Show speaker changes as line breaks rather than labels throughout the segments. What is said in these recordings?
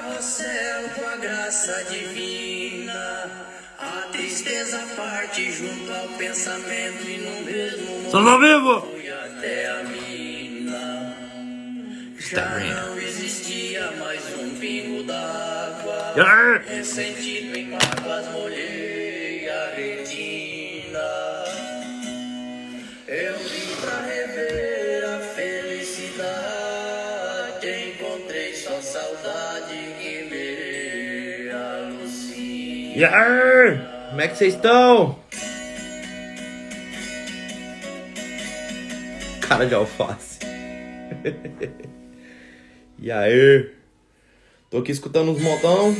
carrossel com a graça divina. A tristeza parte junto ao pensamento e no mesmo momento fui até a mina. Já não existia mais um pingo d'água. Ressentido em mágoas molhei a retina. Eu vim pra rever a felicidade. Encontrei só saudade que me alucina.
Como é que vocês estão? Cara de alface. E aí? Tô aqui escutando uns modão.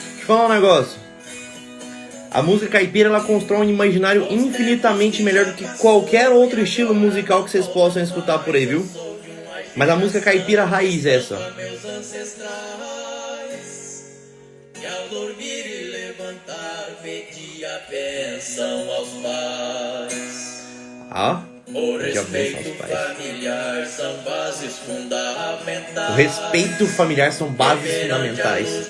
Deixa eu falar um negócio. A música caipira, ela constrói um imaginário infinitamente melhor do que qualquer outro estilo musical que vocês possam escutar por aí, viu? Mas a música caipira raiz é essa.
Meus ancestrais, que ao dormir e levantar pedia bênção aos pais. O respeito familiar são bases fundamentais.
O respeito familiar são bases fundamentais.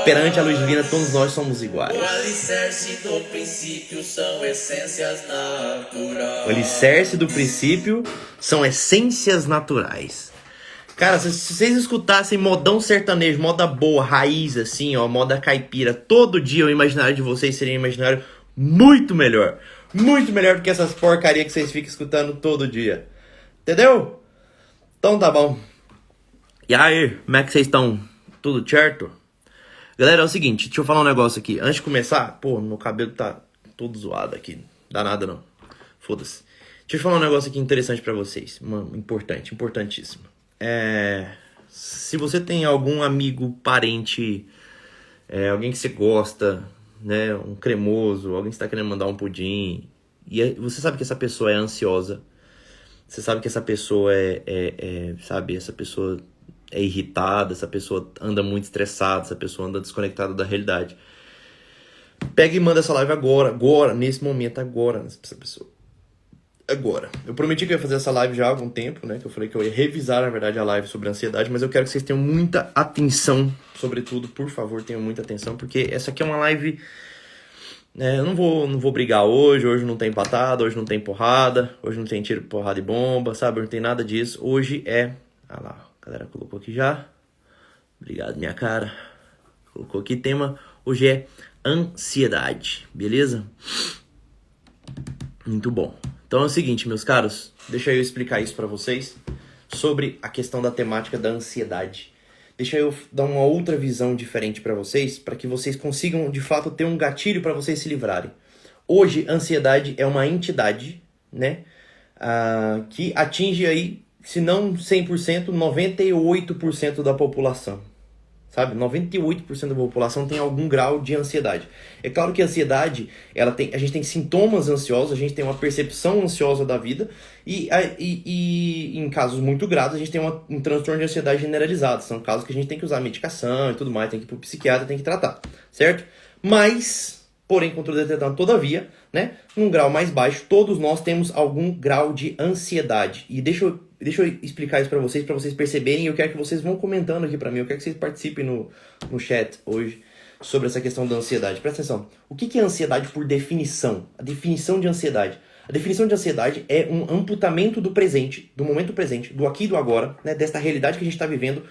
Perante a luz divina, todos nós somos iguais.
O alicerce do princípio são essências naturais.
O alicerce do princípio são essências naturais. Cara, se vocês escutassem modão sertanejo, moda boa, raiz, assim, ó, moda caipira, todo dia o imaginário de vocês seria um imaginário muito melhor. Muito melhor do que essas porcarias que vocês ficam escutando todo dia. Entendeu? Então tá bom. E aí, como é que vocês estão? Tudo certo? Galera, é o seguinte, deixa eu falar um negócio aqui. Antes de começar, pô, meu cabelo tá todo zoado aqui. Não dá nada não. Foda-se. Deixa eu falar um negócio aqui interessante pra vocês. Mano, importante, importantíssimo. Se você tem algum amigo, parente, alguém que você gosta, né, um cremoso, alguém que está querendo mandar um pudim, e você sabe que essa pessoa é ansiosa, você sabe que essa pessoa sabe, essa pessoa é irritada, essa pessoa anda muito estressada, essa pessoa anda desconectada da realidade. Pega e manda essa live agora, nesse momento, agora, essa pessoa. Agora. Eu prometi que eu ia fazer essa live já há algum tempo, né, que eu falei que eu ia revisar, na verdade, a live sobre ansiedade, mas eu quero que vocês tenham muita atenção, sobretudo, por favor, tenham muita atenção, porque essa aqui é uma live... eu não vou brigar hoje não tem patada, hoje não tem porrada, hoje não tem tiro, porrada e bomba, sabe? Hoje não tem nada disso. Hoje ah lá, a galera colocou aqui já. Obrigado, minha cara. Colocou aqui tema. Hoje é ansiedade, beleza? Muito bom. Então é o seguinte, meus caros, deixa eu explicar isso pra vocês sobre a questão da temática da ansiedade. Deixa eu dar uma outra visão diferente para vocês, para que vocês consigam, de fato, ter um gatilho para vocês se livrarem. Hoje, a ansiedade é uma entidade, né, que atinge aí, se não 100%, 98% da população. Sabe? 98% da população tem algum grau de ansiedade. É claro que a ansiedade, a gente tem sintomas ansiosos, a gente tem uma percepção ansiosa da vida e em casos muito graves a gente tem um transtorno de ansiedade generalizado. São casos que a gente tem que usar medicação e tudo mais, tem que ir pro psiquiatra, tem que tratar, certo? Mas, porém, contudo, entretanto, todavia, né, num grau mais baixo, todos nós temos algum grau de ansiedade. E deixa eu explicar isso pra vocês perceberem. Eu quero que vocês vão comentando aqui pra mim. Eu quero que vocês participem no chat hoje sobre essa questão da ansiedade. Presta atenção. O que é ansiedade por definição? A definição de ansiedade. A definição de ansiedade é um amputamento do presente, do momento presente, do aqui e do agora, né, desta realidade que a gente está vivendo.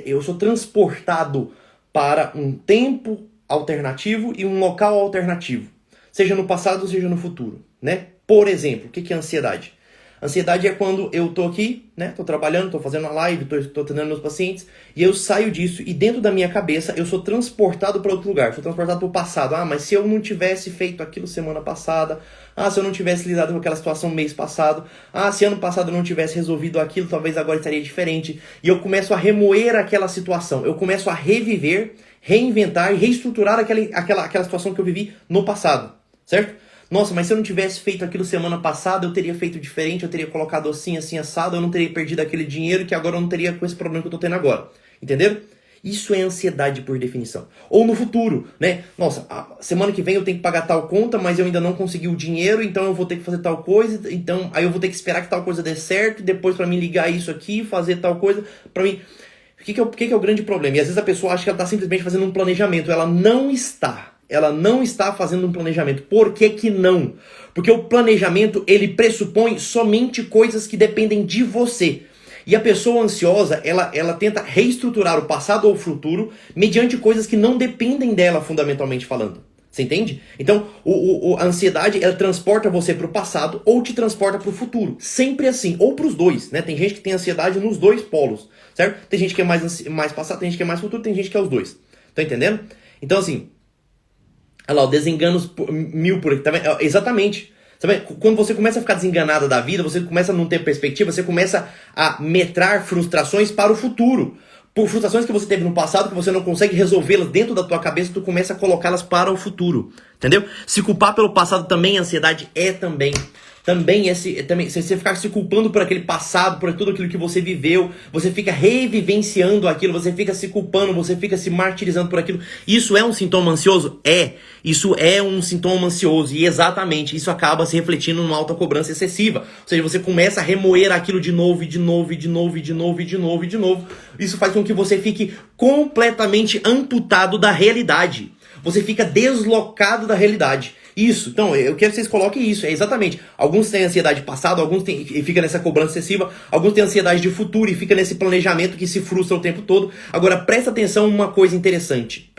Eu sou transportado para um tempo alternativo e um local alternativo. Seja no passado, seja no futuro, né? Por exemplo, o que é ansiedade? Ansiedade é quando eu tô aqui, né, tô trabalhando, tô fazendo uma live, tô atendendo meus pacientes, e eu saio disso, e dentro da minha cabeça eu sou transportado para outro lugar, sou transportado para o passado. Mas se eu não tivesse feito aquilo semana passada, se eu não tivesse lidado com aquela situação mês passado, se ano passado eu não tivesse resolvido aquilo, talvez agora estaria diferente. E eu começo a remoer aquela situação, eu começo a reviver, reinventar e reestruturar aquela situação que eu vivi no passado, certo? Nossa, mas se eu não tivesse feito aquilo semana passada, eu teria feito diferente, eu teria colocado assim, assim, assado, eu não teria perdido aquele dinheiro que agora eu não teria com esse problema que eu tô tendo agora. Entenderam? Isso é ansiedade por definição. Ou no futuro, né? Nossa, a semana que vem eu tenho que pagar tal conta, mas eu ainda não consegui o dinheiro, então eu vou ter que fazer tal coisa, então aí eu vou ter que esperar que tal coisa dê certo, depois pra mim ligar isso aqui, fazer tal coisa, pra mim... O que é o grande problema? E às vezes a pessoa acha que ela está simplesmente fazendo um planejamento. Ela não está. Ela não está fazendo um planejamento. Por que que não? Porque o planejamento, ele pressupõe somente coisas que dependem de você. E a pessoa ansiosa, ela tenta reestruturar o passado ou o futuro mediante coisas que não dependem dela, fundamentalmente falando. Você entende? Então, a ansiedade, ela transporta você para o passado ou te transporta para o futuro. Sempre assim. Ou para os dois, né? Tem gente que tem ansiedade nos dois polos, certo? Tem gente que é mais passado, tem gente que é mais futuro, tem gente que é os dois. Tá entendendo? Então, assim... Olha lá, desenganos mil por aqui. Tá vendo? Exatamente. Sabe? Quando você começa a ficar desenganada da vida, você começa a não ter perspectiva, você começa a metrar frustrações para o futuro. Por frustrações que você teve no passado, que você não consegue resolvê-las dentro da tua cabeça, tu começa a colocá-las para o futuro. Entendeu? Se culpar pelo passado também, ansiedade é também. Também, se você ficar se culpando por aquele passado, por tudo aquilo que você viveu, você fica revivenciando aquilo, você fica se culpando, você fica se martirizando por aquilo. Isso é um sintoma ansioso? É. Isso é um sintoma ansioso. E exatamente, isso acaba se refletindo numa autocobrança excessiva. Ou seja, você começa a remoer aquilo de novo, e de novo, e de novo, e de novo, e de novo, e de novo. Isso faz com que você fique completamente amputado da realidade. Você fica deslocado da realidade. Isso, então, eu quero que vocês coloquem isso, é exatamente. Alguns têm ansiedade de passado, alguns têm, e fica nessa cobrança excessiva, alguns têm ansiedade de futuro e fica nesse planejamento que se frustra o tempo todo. Agora, presta atenção uma coisa interessante.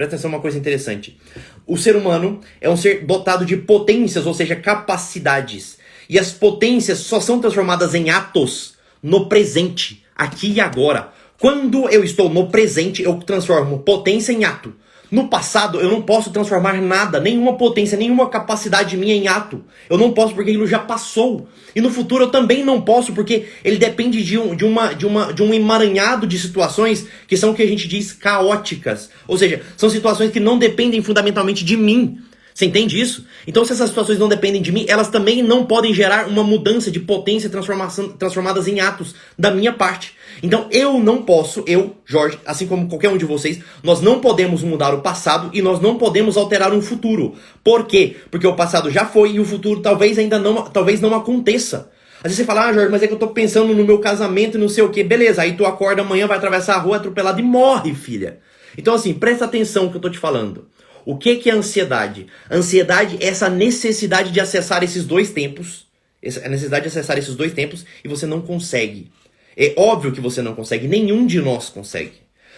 O ser humano é um ser dotado de potências, ou seja, capacidades. E as potências só são transformadas em atos no presente, aqui e agora. Quando eu estou no presente, eu transformo potência em ato. No passado, eu não posso transformar nada, nenhuma potência, nenhuma capacidade minha em ato. Eu não posso porque aquilo já passou. E no futuro eu também não posso porque ele depende de um emaranhado de situações que são o que a gente diz caóticas. Ou seja, são situações que não dependem fundamentalmente de mim. Você entende isso? Então, se essas situações não dependem de mim, elas também não podem gerar uma mudança de potência transformadas em atos da minha parte. Então, eu não posso, Jorge, assim como qualquer um de vocês, nós não podemos mudar o passado e nós não podemos alterar um futuro. Por quê? Porque o passado já foi e o futuro talvez não aconteça. Às vezes você fala, Jorge, mas é que eu tô pensando no meu casamento e não sei o quê. Beleza, aí tu acorda amanhã, vai atravessar a rua atropelado e morre, filha. Então, assim, presta atenção no que eu tô te falando. O que é ansiedade? Ansiedade é essa necessidade de acessar esses dois tempos. A necessidade de acessar esses dois tempos e você não consegue. É óbvio que você não consegue. Nenhum de nós consegue.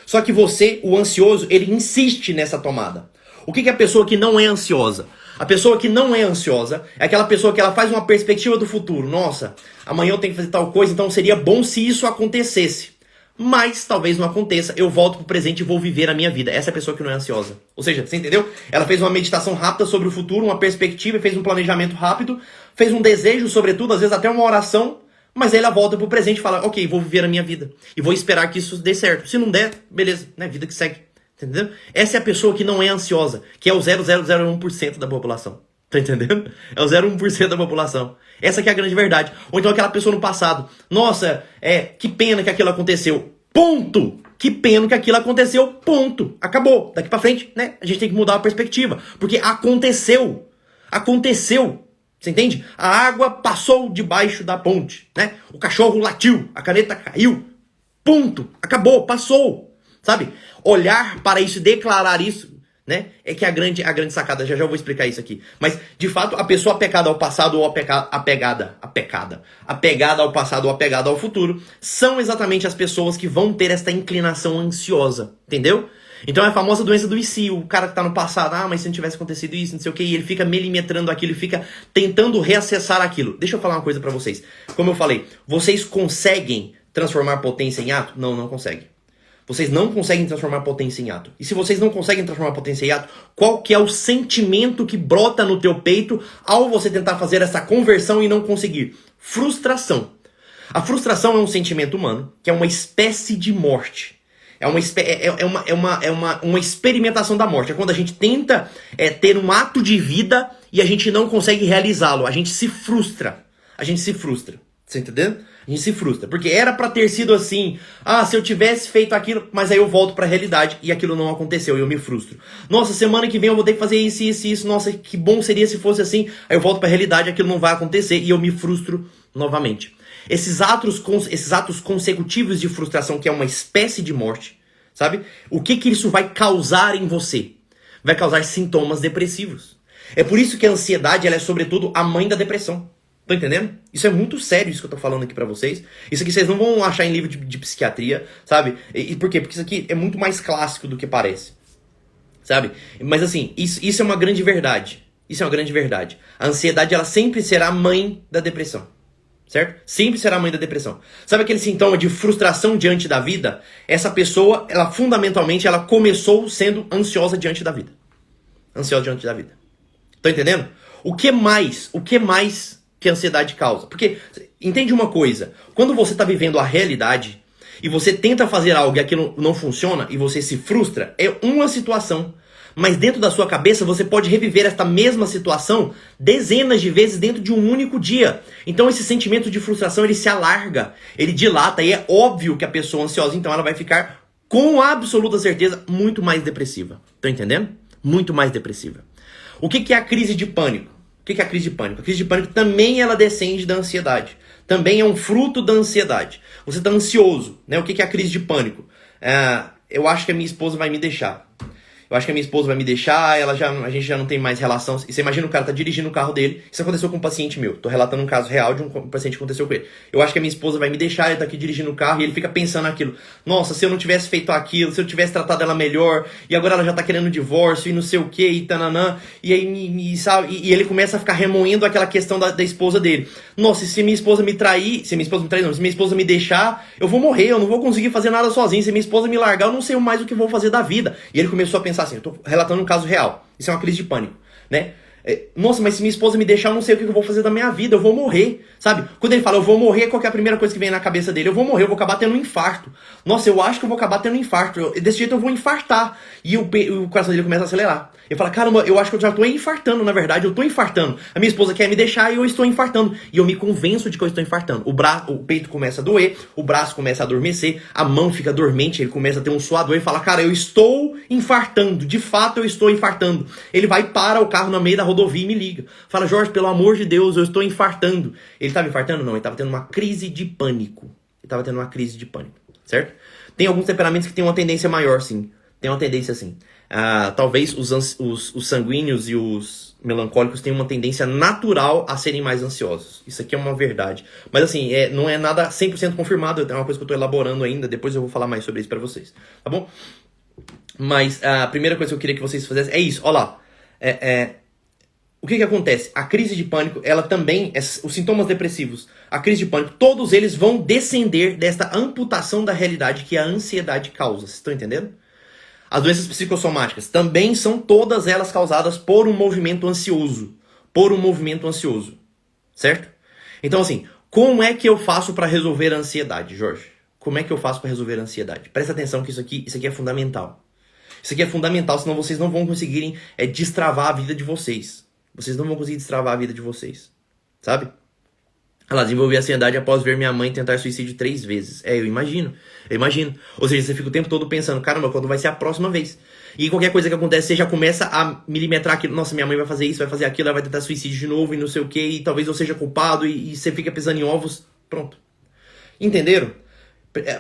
Só que você, o ansioso, ele insiste nessa tomada. O que é a pessoa que não é ansiosa? A pessoa que não é ansiosa é aquela pessoa que ela faz uma perspectiva do futuro. Nossa, amanhã eu tenho que fazer tal coisa, então seria bom se isso acontecesse. Mas talvez não aconteça, eu volto pro presente e vou viver a minha vida. Essa é a pessoa que não é ansiosa. Ou seja, você entendeu? Ela fez uma meditação rápida sobre o futuro, uma perspectiva, fez um planejamento rápido, fez um desejo, sobretudo, às vezes até uma oração, mas aí ela volta pro presente e fala, ok, vou viver a minha vida. E vou esperar que isso dê certo. Se não der, beleza, né? Vida que segue. Entendeu? Essa é a pessoa que não é ansiosa, que é o 0,001% da população. Tá entendendo? É o 0,1% da população. Essa que é a grande verdade. Ou então aquela pessoa no passado. Nossa, que pena que aquilo aconteceu. Ponto! Que pena que aquilo aconteceu. Ponto. Acabou. Daqui pra frente, né? A gente tem que mudar a perspectiva. Porque aconteceu. Aconteceu. Você entende? A água passou debaixo da ponte, né? O cachorro latiu. A caneta caiu. Ponto. Acabou. Passou. Sabe? Olhar para isso e declarar isso, né? É que a grande sacada, já vou explicar isso aqui. Mas, de fato, a pessoa apegada ao passado ou apegada ao passado ou apegada ao futuro são exatamente as pessoas que vão ter esta inclinação ansiosa, entendeu? Então é a famosa doença do e se, o cara que tá no passado, mas se não tivesse acontecido isso, não sei o que, e ele fica milimetrando aquilo, ele fica tentando reacessar aquilo. Deixa eu falar uma coisa pra vocês. Como eu falei, vocês conseguem transformar potência em ato? Não, não conseguem. Vocês não conseguem transformar potência em ato. E se vocês não conseguem transformar potência em ato, qual que é o sentimento que brota no teu peito ao você tentar fazer essa conversão e não conseguir? Frustração. A frustração é um sentimento humano, que é uma espécie de morte. É uma experimentação da morte. É quando a gente tenta ter um ato de vida e a gente não consegue realizá-lo. A gente se frustra. Você entendendo? A gente se frustra. Porque era pra ter sido assim. Ah, se eu tivesse feito aquilo, mas aí eu volto pra realidade e aquilo não aconteceu e eu me frustro. Nossa, semana que vem eu vou ter que fazer isso, isso, isso. Nossa, que bom seria se fosse assim. Aí eu volto pra realidade e aquilo não vai acontecer e eu me frustro novamente. Esses atos consecutivos de frustração, que é uma espécie de morte, sabe? O que isso vai causar em você? Vai causar sintomas depressivos. É por isso que a ansiedade, ela é sobretudo a mãe da depressão. Tá entendendo? Isso é muito sério, isso que eu tô falando aqui pra vocês. Isso aqui vocês não vão achar em livro de psiquiatria, sabe? E por quê? Porque isso aqui é muito mais clássico do que parece, sabe? Mas assim, isso é uma grande verdade. Isso é uma grande verdade. A ansiedade, ela sempre será a mãe da depressão, certo? Sempre será a mãe da depressão. Sabe aquele sintoma de frustração diante da vida? Essa pessoa, ela fundamentalmente, ela começou sendo ansiosa diante da vida. Ansiosa diante da vida. Tá entendendo? O que mais que a ansiedade causa? Porque, entende uma coisa, quando você está vivendo a realidade e você tenta fazer algo e aquilo não funciona e você se frustra, é uma situação. Mas dentro da sua cabeça você pode reviver esta mesma situação dezenas de vezes dentro de um único dia. Então esse sentimento de frustração, ele se alarga, ele dilata e é óbvio que a pessoa ansiosa, então ela vai ficar com absoluta certeza muito mais depressiva. Tá entendendo? Muito mais depressiva. O que é a crise de pânico? O que é a crise de pânico? A crise de pânico também ela descende da ansiedade. Também é um fruto da ansiedade. Você está ansioso, né? O que é a crise de pânico? Eu acho que a minha esposa vai me deixar. A gente já não tem mais relação. E você imagina o cara tá dirigindo o carro dele. Isso aconteceu com um paciente meu. Tô relatando um caso real de um paciente que aconteceu com ele. Eu acho que a minha esposa vai me deixar, ele tá aqui dirigindo o carro e ele fica pensando naquilo. Nossa, se eu não tivesse feito aquilo, se eu tivesse tratado ela melhor, e agora ela já tá querendo divórcio e não sei o que, e tananã. E aí, sabe? E ele começa a ficar remoendo aquela questão da esposa dele. Nossa, se minha esposa me trair, se minha esposa me deixar, eu vou morrer, eu não vou conseguir fazer nada sozinho. Se minha esposa me largar, eu não sei mais o que vou fazer da vida. E ele começou a pensar assim, eu tô relatando um caso real. Isso é uma crise de pânico, né? Nossa, mas se minha esposa me deixar, eu não sei o que eu vou fazer da minha vida, eu vou morrer, sabe? Quando ele fala, eu vou morrer, qual que é a primeira coisa que vem na cabeça dele? Eu vou morrer, eu vou acabar tendo um infarto. Nossa, eu acho que eu vou acabar tendo um infarto. Desse jeito eu vou infartar. E o coração dele começa a acelerar. Ele fala, caramba, eu acho que eu já tô infartando, na verdade, eu tô infartando. A minha esposa quer me deixar e eu estou infartando. E eu me convenço de que eu estou infartando. O peito começa a doer, o braço começa a adormecer, a mão fica dormente, ele começa a ter um suador e fala, cara, eu estou infartando, de fato eu estou infartando. Ele vai para o carro no meio da rodovia e me liga. Fala, Jorge, pelo amor de Deus, eu estou infartando. Ele estava infartando? Não, ele estava tendo uma crise de pânico. Certo? Tem alguns temperamentos que têm uma tendência maior, sim. Tem uma tendência assim. Talvez os sanguíneos e os melancólicos tenham uma tendência natural a serem mais ansiosos. Isso aqui é uma verdade. Mas assim, não é nada 100% confirmado. É uma coisa que eu estou elaborando ainda. Depois eu vou falar mais sobre isso para vocês. Tá bom? Mas a primeira coisa que eu queria que vocês fizessem é isso. Olha lá. O que acontece? A crise de pânico, ela também, os sintomas depressivos, a crise de pânico, todos eles vão descender desta amputação da realidade que a ansiedade causa. Vocês estão entendendo? As doenças psicossomáticas também são todas elas causadas por um movimento ansioso. Certo? Então assim, como é que eu faço para resolver a ansiedade, Jorge? Como é que eu faço para resolver a ansiedade? Presta atenção que isso aqui é fundamental. Isso aqui é fundamental, senão vocês não vão conseguirem destravar a vida de vocês. Vocês não vão conseguir destravar a vida de vocês. Sabe? Ela desenvolveu a ansiedade após ver minha mãe tentar suicídio 3 vezes. Eu imagino. Ou seja, você fica o tempo todo pensando, caramba, quando vai ser a próxima vez? E qualquer coisa que acontece, você já começa a milimetrar aquilo. Nossa, minha mãe vai fazer isso, vai fazer aquilo, ela vai tentar suicídio de novo e não sei o que, e talvez eu seja culpado, e você fica pisando em ovos. Pronto. Entenderam?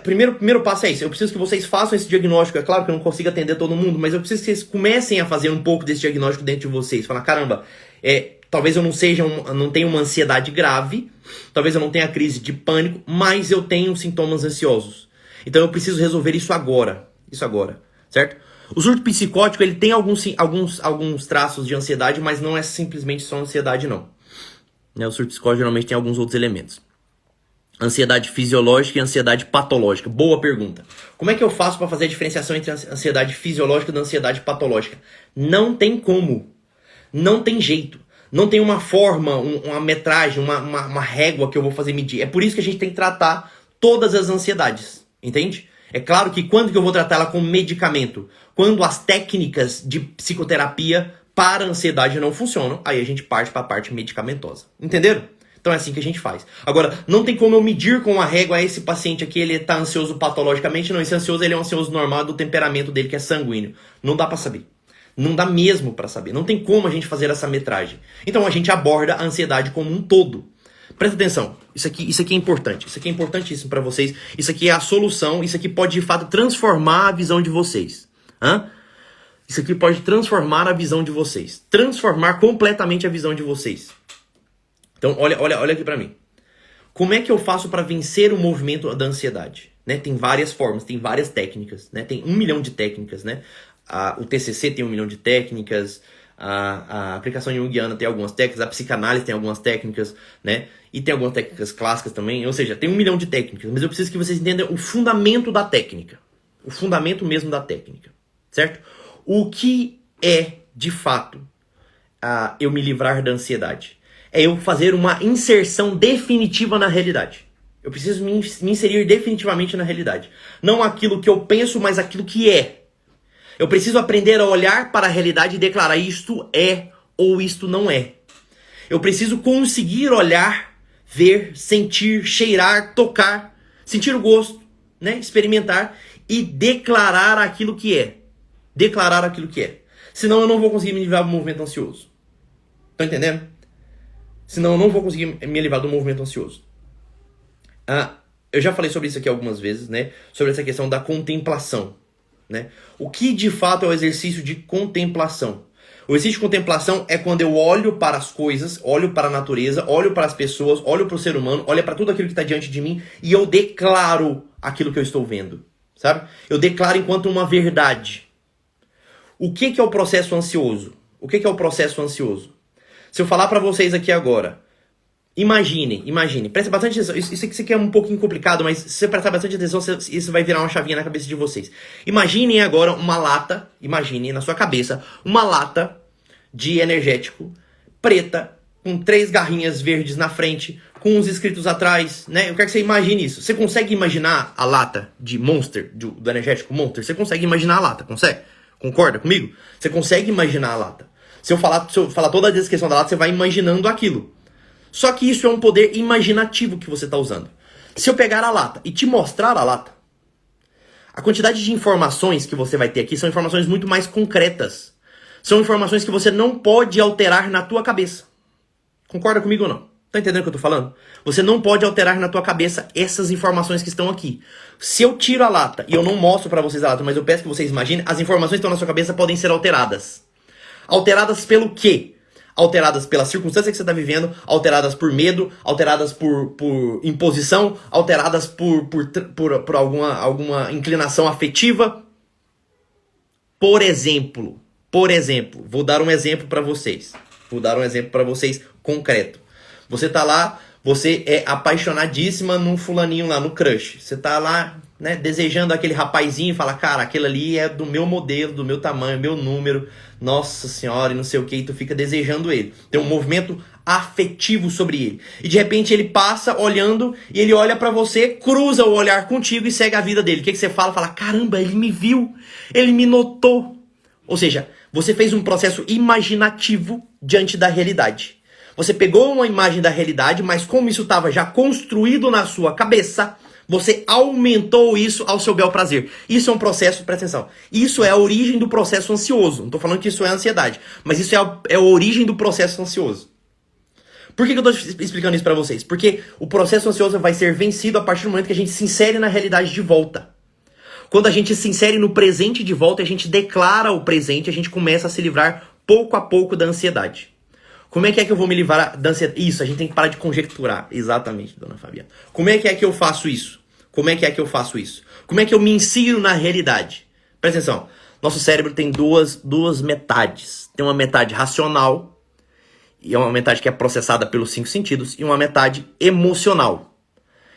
Primeiro passo é isso. Eu preciso que vocês façam esse diagnóstico. É claro que eu não consigo atender todo mundo, mas eu preciso que vocês comecem a fazer um pouco desse diagnóstico dentro de vocês. Falar, caramba, talvez eu não tenha uma ansiedade grave, talvez eu não tenha crise de pânico, mas eu tenho sintomas ansiosos. Então eu preciso resolver isso agora. Certo? O surto psicótico, ele tem alguns traços de ansiedade, mas não é simplesmente só ansiedade, não. O surto psicótico geralmente tem alguns outros elementos. Ansiedade fisiológica e ansiedade patológica. Boa pergunta. Como é que eu faço para fazer a diferenciação entre a ansiedade fisiológica e a ansiedade patológica? Não tem como. Não tem jeito. Não tem uma forma, uma metragem, uma régua que eu vou fazer medir. É por isso que a gente tem que tratar todas as ansiedades. Entende? É claro que quando que eu vou tratar ela com medicamento? Quando as técnicas de psicoterapia para a ansiedade não funcionam, aí a gente parte para a parte medicamentosa. Entenderam? Então é assim que a gente faz. Agora, não tem como eu medir com a régua esse paciente aqui, ele tá ansioso patologicamente. Não, esse ansioso ele é um ansioso normal do temperamento dele, que é sanguíneo. Não dá pra saber. Não dá mesmo pra saber. Não tem como a gente fazer essa metragem. Então a gente aborda a ansiedade como um todo. Presta atenção, isso aqui é importante, isso aqui é importantíssimo para vocês, isso aqui é a solução, isso aqui pode de fato transformar a visão de vocês. Isso aqui pode transformar a visão de vocês, transformar completamente a visão de vocês. Então olha aqui para mim. Como é que eu faço para vencer o movimento da ansiedade? Né? Tem várias formas, tem várias técnicas, né? Tem 1 milhão de técnicas, né? O TCC tem 1 milhão de técnicas. A aplicação junguiana tem algumas técnicas, a psicanálise tem algumas técnicas, né? E tem algumas técnicas clássicas também, ou seja, tem 1 milhão de técnicas, mas eu preciso que vocês entendam o fundamento da técnica, o fundamento mesmo da técnica, certo? O que é, de fato, eu me livrar da ansiedade? É eu fazer uma inserção definitiva na realidade. Eu preciso me inserir definitivamente na realidade. Não aquilo que eu penso, mas aquilo que é. Eu preciso aprender a olhar para a realidade e declarar isto é ou isto não é. Eu preciso conseguir olhar, ver, sentir, cheirar, tocar, sentir o gosto, né? Experimentar e declarar aquilo que é. Declarar aquilo que é. Senão eu não vou conseguir me livrar do movimento ansioso. Tá entendendo? Senão eu não vou conseguir me livrar do movimento ansioso. Eu já falei sobre isso aqui algumas vezes, né? Sobre essa questão da contemplação. Né? O que de fato é o exercício de contemplação? O exercício de contemplação é quando eu olho para as coisas, olho para a natureza, olho para as pessoas, olho para o ser humano, olho para tudo aquilo que está diante de mim e eu declaro aquilo que eu estou vendo, sabe? Eu declaro enquanto uma verdade. O que é o processo ansioso? O que é o processo ansioso? Se eu falar para vocês aqui agora, imagine, preste bastante atenção, isso aqui é um pouquinho complicado, mas se você prestar bastante atenção, isso vai virar uma chavinha na cabeça de vocês. Imaginem agora uma lata, imagine na sua cabeça, uma lata de energético, preta, com 3 garrinhas verdes na frente, com uns escritos atrás, né? Eu quero que você imagine isso. Você consegue imaginar a lata de Monster, do energético Monster? Você consegue imaginar a lata, consegue? Concorda comigo? Você consegue imaginar a lata. Se eu falar toda a descrição da lata, você vai imaginando aquilo. Só que isso é um poder imaginativo que você está usando. Se eu pegar a lata e te mostrar a lata, a quantidade de informações que você vai ter aqui são informações muito mais concretas. São informações que você não pode alterar na tua cabeça. Concorda comigo ou não? Tá entendendo o que eu tô falando? Você não pode alterar na tua cabeça essas informações que estão aqui. Se eu tiro a lata e eu não mostro para vocês a lata, mas eu peço que vocês imaginem, as informações que estão na sua cabeça podem ser alteradas. Alteradas pelo quê? Alteradas pela circunstância que você está vivendo, alteradas por medo, alteradas por imposição, alteradas por alguma inclinação afetiva. Por exemplo, vou dar um exemplo para vocês. Vou dar um exemplo para vocês concreto. Você tá lá, você é apaixonadíssima num fulaninho lá, no crush. Você tá lá, né, desejando aquele rapazinho e fala, cara, aquele ali é do meu modelo, do meu tamanho, meu número, nossa senhora, e não sei o que, e tu fica desejando ele. Tem um movimento afetivo sobre ele. E de repente ele passa olhando, e ele olha pra você, cruza o olhar contigo e segue a vida dele. O que você fala? Fala, caramba, ele me viu, ele me notou. Ou seja, você fez um processo imaginativo diante da realidade. Você pegou uma imagem da realidade, mas como isso estava já construído na sua cabeça, você aumentou isso ao seu bel prazer. Isso é um processo, presta atenção, isso é a origem do processo ansioso. Não estou falando que isso é ansiedade, mas isso é a origem do processo ansioso. Por que eu estou explicando isso para vocês? Porque o processo ansioso vai ser vencido a partir do momento que a gente se insere na realidade de volta. Quando a gente se insere no presente de volta, a gente declara o presente, a gente começa a se livrar pouco a pouco da ansiedade. Como é que eu vou me livrar da ansiedade? Isso, a gente tem que parar de conjecturar. Exatamente, dona Fabiana. Como é que eu faço isso? Como é que eu faço isso? Como é que eu me insiro na realidade? Presta atenção. Nosso cérebro tem duas metades. Tem uma metade racional, e é uma metade que é processada pelos 5 sentidos, e uma metade emocional,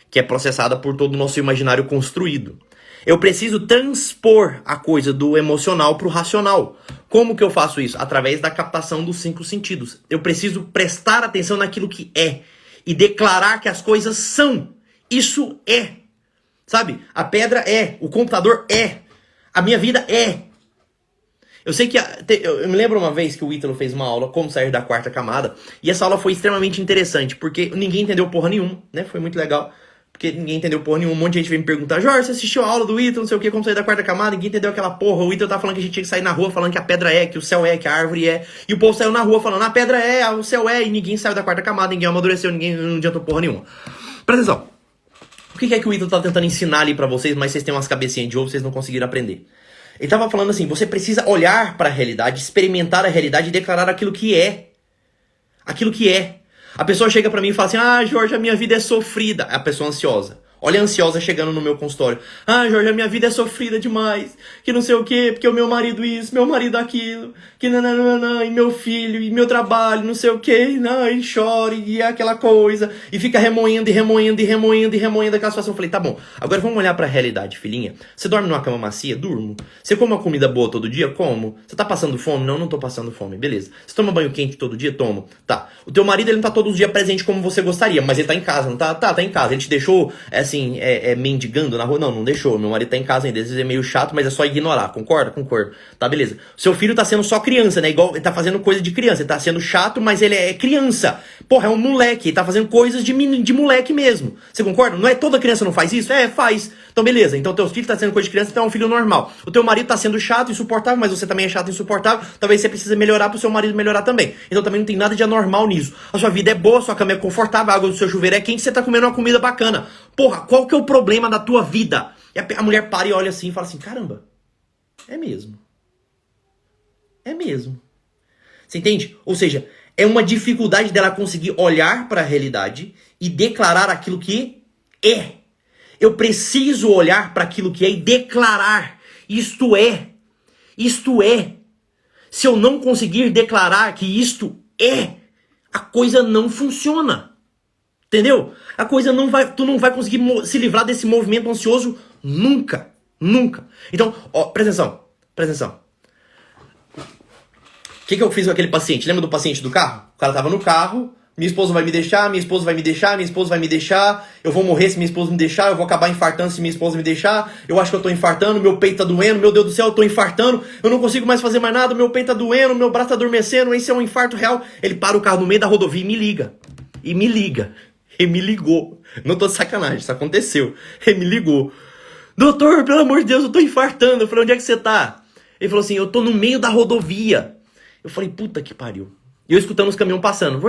que é processada por todo o nosso imaginário construído. Eu preciso transpor a coisa do emocional para o racional. Como que eu faço isso? Através da captação dos 5 sentidos. Eu preciso prestar atenção naquilo que é e declarar que as coisas são. Isso é. Sabe? A pedra é, o computador é, a minha vida é. Eu sei que eu me lembro uma vez que o Ítalo fez uma aula como sair da quarta camada, e essa aula foi extremamente interessante, porque ninguém entendeu porra nenhuma, né? Foi muito legal, porque ninguém entendeu porra nenhuma. Um monte de gente veio me perguntar: Jorge, você assistiu a aula do Ítalo, não sei o que, como sair da quarta camada? Ninguém entendeu aquela porra. O Ítalo tá falando que a gente tinha que sair na rua falando que a pedra é, que o céu é, que a árvore é, e o povo saiu na rua falando: a pedra é, o céu é, e ninguém saiu da quarta camada, ninguém amadureceu, ninguém não adiantou porra nenhuma. Presta atenção. O que é que o Ítalo tá tentando ensinar ali pra vocês, mas vocês têm umas cabecinhas de ovo, vocês não conseguiram aprender? Ele tava falando assim: você precisa olhar para a realidade, experimentar a realidade e declarar aquilo que é. Aquilo que é. A pessoa chega pra mim e fala assim: ah, Jorge, a minha vida é sofrida. É a pessoa ansiosa. Olha a ansiosa chegando no meu consultório. Ah, Jorge, a minha vida é sofrida demais. Que não sei o quê, porque o meu marido isso, meu marido aquilo. Que nananana, e meu filho, e meu trabalho, não sei o quê. E chora, e é aquela coisa. E fica remoendo, e remoendo, e remoendo, e remoendo aquela situação. Eu falei: tá bom, agora vamos olhar pra realidade, filhinha. Você dorme numa cama macia? Durmo. Você come uma comida boa todo dia? Como. Você tá passando fome? Não, não tô passando fome. Beleza. Você toma banho quente todo dia? Tomo. Tá. O teu marido, ele não tá todos os dias presente como você gostaria, mas ele tá em casa, não tá? Tá em casa. Ele te deixou, assim, mendigando na rua? Não, não deixou. Meu marido tá em casa ainda. Às vezes é meio chato, mas é só ignorar. Concorda? Concordo. Tá, beleza. Seu filho tá sendo só criança, né? Igual, ele tá fazendo coisa de criança. Ele tá sendo chato, mas ele é criança. Porra, é um moleque. Ele tá fazendo coisas de moleque mesmo. Você concorda? Não é toda criança não faz isso? É, faz. Então, beleza. Então, teus filhos tá sendo coisa de criança, então é um filho normal. O teu marido tá sendo chato, insuportável, mas você também é chato e insuportável. Talvez você precise melhorar pro seu marido melhorar também. Então, também não tem nada de anormal nisso. A sua vida é boa, a sua cama é confortável, a água do seu chuveiro é quente, você tá comendo uma comida bacana. Porra, qual que é o problema da tua vida? E a mulher para e olha assim e fala assim: caramba, é mesmo. É mesmo. Você entende? Ou seja, é uma dificuldade dela conseguir olhar para a realidade e declarar aquilo que é. Eu preciso olhar para aquilo que é e declarar: isto é. Isto é. Se eu não conseguir declarar que isto é, a coisa não funciona. Entendeu? A coisa não vai, tu não vai conseguir se livrar desse movimento ansioso nunca. Nunca. Então, ó, presta atenção. Presta atenção. O que eu fiz com aquele paciente? Lembra do paciente do carro? O cara tava no carro. Minha esposa vai me deixar, minha esposa vai me deixar, minha esposa vai me deixar. Eu vou morrer se minha esposa me deixar, eu vou acabar infartando se minha esposa me deixar. Eu acho que eu tô infartando, meu peito tá doendo, meu Deus do céu, eu tô infartando. Eu não consigo mais fazer mais nada, meu peito tá doendo, meu braço tá adormecendo, esse é um infarto real. Ele para o carro no meio da rodovia e me liga. E me liga. Ele me ligou. Não tô de sacanagem, isso aconteceu. Ele me ligou. Doutor, pelo amor de Deus, eu tô infartando. Eu falei: onde é que você tá? Ele falou assim: eu tô no meio da rodovia. Eu falei: puta que pariu. E eu escutando os caminhões passando.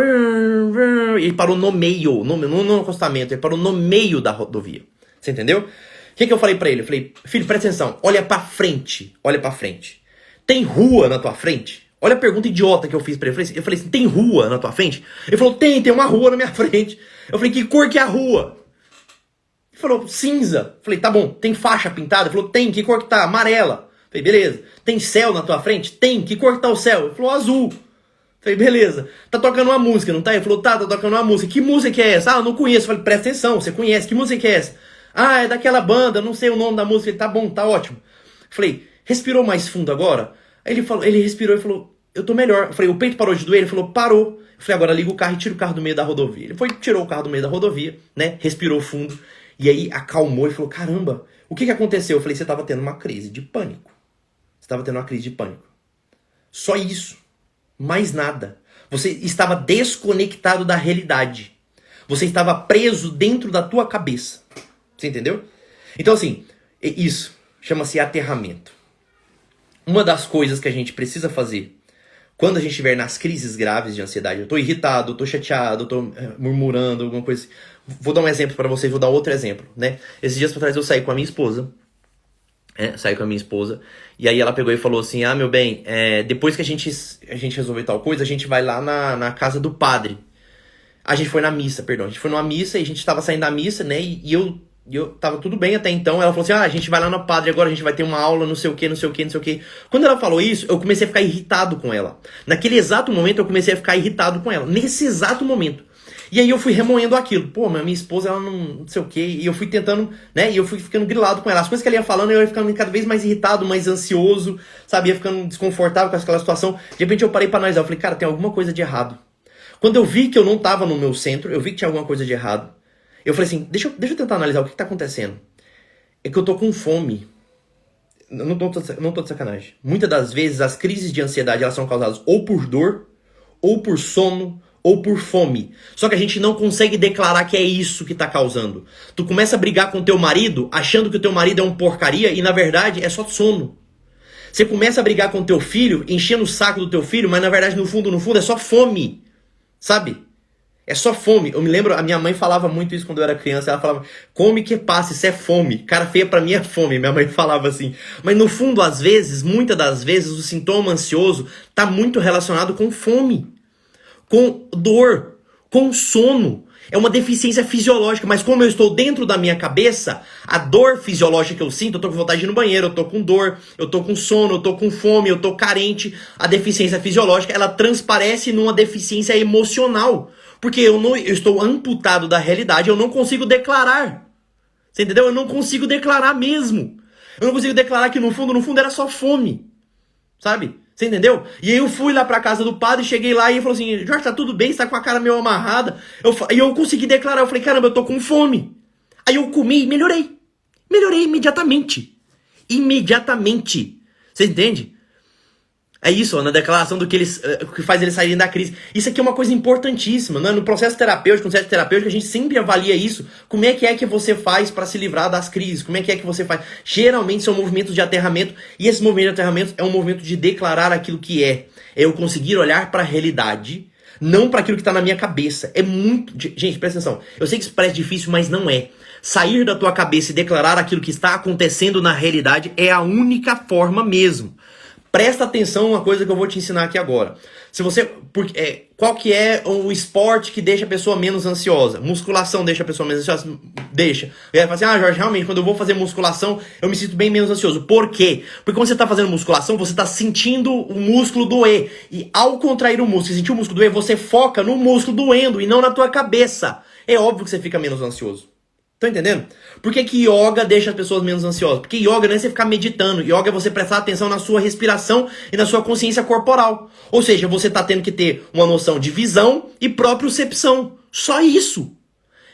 Ele parou no meio, no acostamento. Ele parou no meio da rodovia. Você entendeu? O que eu falei pra ele? Eu falei: filho, presta atenção. Olha pra frente. Olha pra frente. Tem rua na tua frente? Olha a pergunta idiota que eu fiz pra ele. Eu falei assim: tem rua na tua frente? Ele falou: tem uma rua na minha frente. Eu falei: que cor que é a rua? Ele falou: cinza. Eu falei: tá bom. Tem faixa pintada? Ele falou: tem. Que cor que tá? Amarela. Eu falei: beleza. Tem céu na tua frente? Tem. Que cor que tá o céu? Ele falou: azul. Falei: beleza. Tá tocando uma música, não tá? Ele falou: tá tocando uma música. Que música é essa? Ah, eu não conheço. Eu falei: presta atenção, você conhece. Que música é essa? Ah, é daquela banda, não sei o nome da música. Ele: tá bom, tá ótimo. Eu falei: respirou mais fundo agora? Aí ele respirou e falou: eu tô melhor. Eu falei: o peito parou de doer? Ele falou: parou. Eu falei: agora liga o carro e tira o carro do meio da rodovia. Ele foi, tirou o carro do meio da rodovia, né? Respirou fundo. E aí acalmou e falou: caramba, o que aconteceu? Eu falei: você tava tendo uma crise de pânico. Você tava tendo uma crise de pânico. Só isso. Mais nada. Você estava desconectado da realidade. Você estava preso dentro da tua cabeça. Você entendeu? Então assim, isso chama-se aterramento. Uma das coisas que a gente precisa fazer quando a gente estiver nas crises graves de ansiedade, eu tô irritado, eu tô chateado, eu tô murmurando, alguma coisa assim. Vou dar um exemplo pra vocês, vou dar outro exemplo, né? Esses dias pra trás eu saí com a minha esposa. Saí com a minha esposa. E aí ela pegou e falou assim: ah, meu bem, depois que a gente resolver tal coisa, a gente vai lá na casa do padre. A gente foi na missa, perdão. A gente foi numa missa e a gente tava saindo da missa, né? E eu tava tudo bem até então. Ela falou assim: ah, a gente vai lá no padre agora, a gente vai ter uma aula, não sei o que, não sei o que, não sei o que. Quando ela falou isso, eu comecei a ficar irritado com ela. Naquele exato momento, eu comecei a ficar irritado com ela. Nesse exato momento. E aí eu fui remoendo aquilo. Pô, minha esposa, ela não sei o que. E eu fui tentando, né? E eu fui ficando grilado com ela. As coisas que ela ia falando, eu ia ficando cada vez mais irritado, mais ansioso, sabe? Ia ficando desconfortável com aquela situação. De repente eu parei pra analisar. Eu falei: cara, tem alguma coisa de errado. Quando eu vi que eu não tava no meu centro, eu vi que tinha alguma coisa de errado. Eu falei assim: deixa eu tentar analisar o que tá acontecendo. É que eu tô com fome. não tô de sacanagem. Muitas das vezes as crises de ansiedade elas são causadas ou por dor, ou por sono, ou por fome. Só que a gente não consegue declarar que é isso que tá causando. Tu começa a brigar com teu marido, achando que o teu marido é um porcaria, e na verdade é só sono. Você começa a brigar com teu filho, enchendo o saco do teu filho, mas na verdade no fundo é só fome. Sabe? É só fome. Eu me lembro, a minha mãe falava muito isso quando eu era criança. Ela falava, come que passa, isso é fome. Cara feia pra mim é fome. Minha mãe falava assim. Mas no fundo, às vezes, muitas das vezes, o sintoma ansioso tá muito relacionado com fome, com dor, com sono. É uma deficiência fisiológica, mas como eu estou dentro da minha cabeça, a dor fisiológica que eu sinto, eu tô com vontade de ir no banheiro, eu tô com dor, eu tô com sono, eu tô com fome, eu tô carente. A deficiência fisiológica, ela transparece numa deficiência emocional. Porque eu estou amputado da realidade, eu não consigo declarar. Você entendeu? Eu não consigo declarar mesmo. Eu não consigo declarar que no fundo era só fome. Sabe? Você entendeu? E aí eu fui lá pra casa do padre, cheguei lá e ele falou assim, Jorge, tá tudo bem? Você tá com a cara meio amarrada? E eu consegui declarar, eu falei, caramba, eu tô com fome. Aí eu comi e melhorei. Melhorei imediatamente. Imediatamente. Você entende? É isso, ó, na declaração do que faz eles saírem da crise. Isso aqui é uma coisa importantíssima, né? No processo terapêutico, no processo terapêutico, a gente sempre avalia isso. Como é que você faz para se livrar das crises? Como é que você faz? Geralmente são movimentos de aterramento, e esse movimento de aterramento é um movimento de declarar aquilo que é. É eu conseguir olhar para a realidade, não para aquilo que está na minha cabeça. É muito... Gente, presta atenção. Eu sei que isso parece difícil, mas não é. Sair da tua cabeça e declarar aquilo que está acontecendo na realidade é a única forma mesmo. Presta atenção uma coisa que eu vou te ensinar aqui agora. Qual que é o esporte que deixa a pessoa menos ansiosa? Musculação deixa a pessoa menos ansiosa? Deixa. E aí fala assim, Jorge, realmente, quando eu vou fazer musculação, eu me sinto bem menos ansioso. Por quê? Porque quando você está fazendo musculação, você está sentindo o músculo doer. E ao contrair o músculo e sentir o músculo doer, você foca no músculo doendo e não na tua cabeça. É óbvio que você fica menos ansioso. Tá entendendo? Por que yoga deixa as pessoas menos ansiosas? Porque yoga não é você ficar meditando. Yoga é você prestar atenção na sua respiração e na sua consciência corporal. Ou seja, você tá tendo que ter uma noção de visão e propriocepção. Só isso.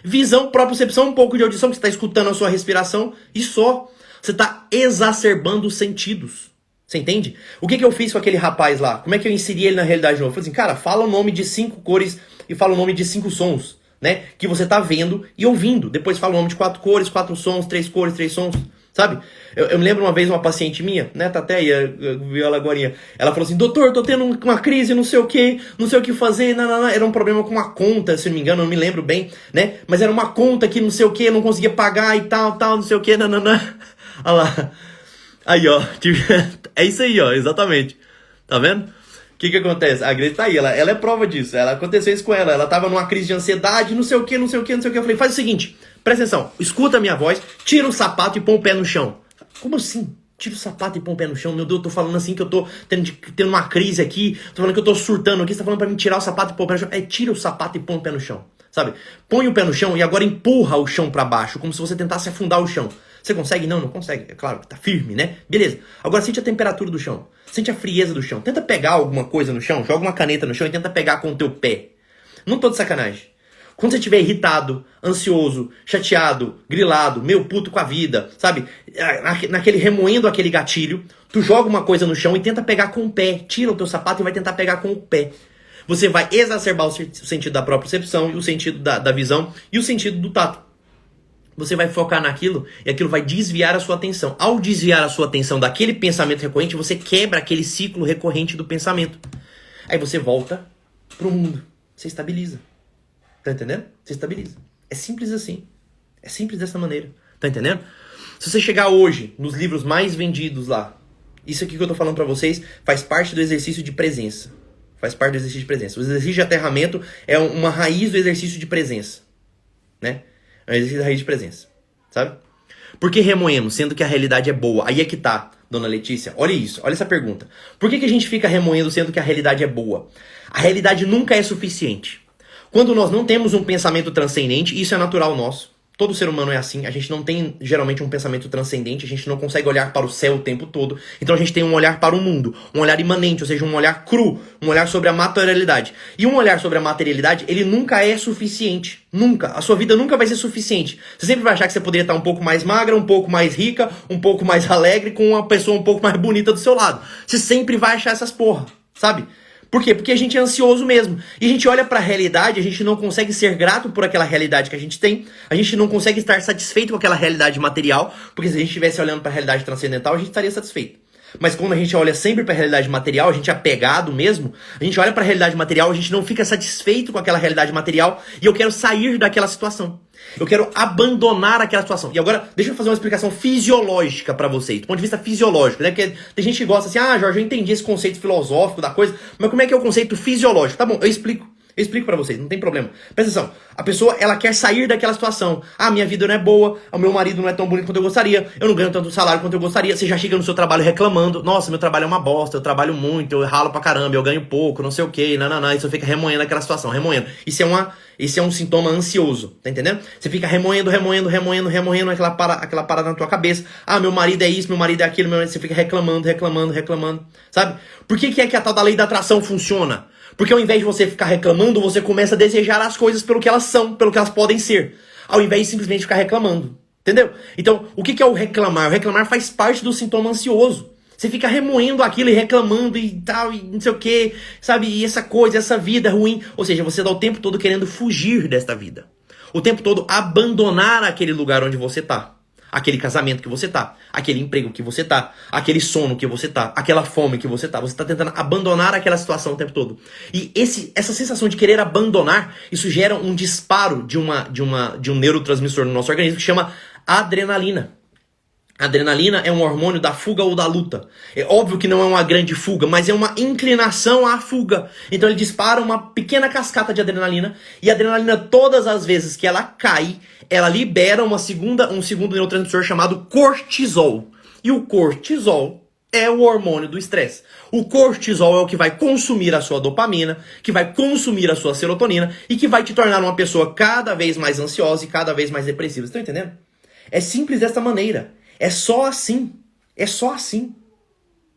Visão, propriocepção, um pouco de audição, que você tá escutando a sua respiração e só. Você tá exacerbando os sentidos. Você entende? O que eu fiz com aquele rapaz lá? Como é que eu inseri ele na realidade de novo? Eu falei assim, cara, fala o nome de 5 cores e fala o nome de 5 sons. Né? Que você tá vendo e ouvindo. Depois fala o nome de 4 cores, 4 sons, 3 cores, 3 sons, sabe? Eu me lembro uma vez uma paciente minha, né, Tateia, viu ela agorinha. Ela falou assim, doutor, tô tendo uma crise, não sei o que fazer, não. Era um problema com uma conta, se não me engano, eu não me lembro bem, né? Mas era uma conta que não sei o que, não conseguia pagar e tal, não sei o que, não. Olha lá. Aí, ó, é isso aí, ó, exatamente. Tá vendo? O que acontece? A Grace tá aí, ela é prova disso. Aconteceu isso com ela. Ela tava numa crise de ansiedade, não sei o que. Eu falei, faz o seguinte, presta atenção, escuta a minha voz, tira o sapato e põe o pé no chão. Como assim? Tira o sapato e põe o pé no chão? Meu Deus, eu tô falando assim que eu tô tendo uma crise aqui, tô falando que eu tô surtando aqui, você tá falando pra mim tirar o sapato e pôr o pé no chão. Tira o sapato e põe o pé no chão, sabe? Põe o pé no chão e agora empurra o chão pra baixo, como se você tentasse afundar o chão. Você consegue? Não consegue. É claro, tá firme, né? Beleza. Agora sente a temperatura do chão. Sente a frieza do chão. Tenta pegar alguma coisa no chão, joga uma caneta no chão e tenta pegar com o teu pé. Não tô de sacanagem. Quando você estiver irritado, ansioso, chateado, grilado, meio puto com a vida, sabe? Naquele remoendo aquele gatilho, tu joga uma coisa no chão e tenta pegar com o pé. Tira o teu sapato e vai tentar pegar com o pé. Você vai exacerbar o sentido da propriocepção e o sentido da visão e o sentido do tato. Você vai focar naquilo e aquilo vai desviar a sua atenção. Ao desviar a sua atenção daquele pensamento recorrente, você quebra aquele ciclo recorrente do pensamento. Aí você volta pro mundo. Você estabiliza. Tá entendendo? Você estabiliza. É simples assim. É simples dessa maneira. Tá entendendo? Se você chegar hoje nos livros mais vendidos lá, isso aqui que eu tô falando pra vocês faz parte do exercício de presença. Faz parte do exercício de presença. O exercício de aterramento é uma raiz do exercício de presença. Né? É um exercício da raiz de presença, sabe? Por que remoemos, sendo que a realidade é boa? Aí é que tá, dona Letícia. Olha isso, olha essa pergunta. Por que a gente fica remoendo, sendo que a realidade é boa? A realidade nunca é suficiente. Quando nós não temos um pensamento transcendente, isso é natural nosso. Todo ser humano é assim, a gente não tem geralmente um pensamento transcendente, a gente não consegue olhar para o céu o tempo todo, então a gente tem um olhar para o mundo, um olhar imanente, ou seja, um olhar cru, um olhar sobre a materialidade. E um olhar sobre a materialidade, ele nunca é suficiente, nunca, a sua vida nunca vai ser suficiente. Você sempre vai achar que você poderia estar um pouco mais magra, um pouco mais rica, um pouco mais alegre, com uma pessoa um pouco mais bonita do seu lado. Você sempre vai achar essas porra, sabe? Por quê? Porque a gente é ansioso mesmo. E a gente olha pra realidade, a gente não consegue ser grato por aquela realidade que a gente tem. A gente não consegue estar satisfeito com aquela realidade material. Porque se a gente estivesse olhando pra realidade transcendental, a gente estaria satisfeito. Mas quando a gente olha sempre pra realidade material, a gente é apegado mesmo. A gente olha pra realidade material, a gente não fica satisfeito com aquela realidade material. E eu quero sair daquela situação. Eu quero abandonar aquela situação. E agora, deixa eu fazer uma explicação fisiológica pra vocês, do ponto de vista fisiológico, né? Porque tem gente que gosta assim, Jorge, eu entendi esse conceito filosófico da coisa, mas como é que é o conceito fisiológico? Tá bom, eu explico pra vocês, não tem problema. Presta atenção, a pessoa, ela quer sair daquela situação. Minha vida não é boa, o meu marido não é tão bonito quanto eu gostaria, eu não ganho tanto salário quanto eu gostaria. Você já chega no seu trabalho reclamando, nossa, meu trabalho é uma bosta, eu trabalho muito, eu ralo pra caramba, eu ganho pouco, não sei o que, e você fica remoendo aquela situação, remoendo. Isso é um sintoma ansioso, tá entendendo? Você fica remoendo aquela parada na tua cabeça. Meu marido é isso, meu marido é aquilo, você fica reclamando, sabe? Por que é que a tal da lei da atração funciona? Porque ao invés de você ficar reclamando, você começa a desejar as coisas pelo que elas são, pelo que elas podem ser. Ao invés de simplesmente ficar reclamando. Entendeu? Então, o que é o reclamar? O reclamar faz parte do sintoma ansioso. Você fica remoendo aquilo e reclamando e tal, e não sei o que, sabe? E essa coisa, essa vida ruim. Ou seja, você dá o tempo todo querendo fugir desta vida. O tempo todo abandonar aquele lugar onde você tá. Aquele casamento que você tá. Aquele emprego que você tá. Aquele sono que você tá. Aquela fome que você tá. Você tá tentando abandonar aquela situação o tempo todo. E essa sensação de querer abandonar, isso gera um disparo de um neurotransmissor no nosso organismo que chama adrenalina. A adrenalina é um hormônio da fuga ou da luta. É óbvio que não é uma grande fuga, mas é uma inclinação à fuga. Então ele dispara uma pequena cascata de adrenalina. E a adrenalina, todas as vezes que ela cai, ela libera um segundo neurotransmissor chamado cortisol. E o cortisol é o hormônio do estresse. O cortisol é o que vai consumir a sua dopamina, que vai consumir a sua serotonina e que vai te tornar uma pessoa cada vez mais ansiosa e cada vez mais depressiva. Vocês estão entendendo? É simples dessa maneira. É só assim. É só assim.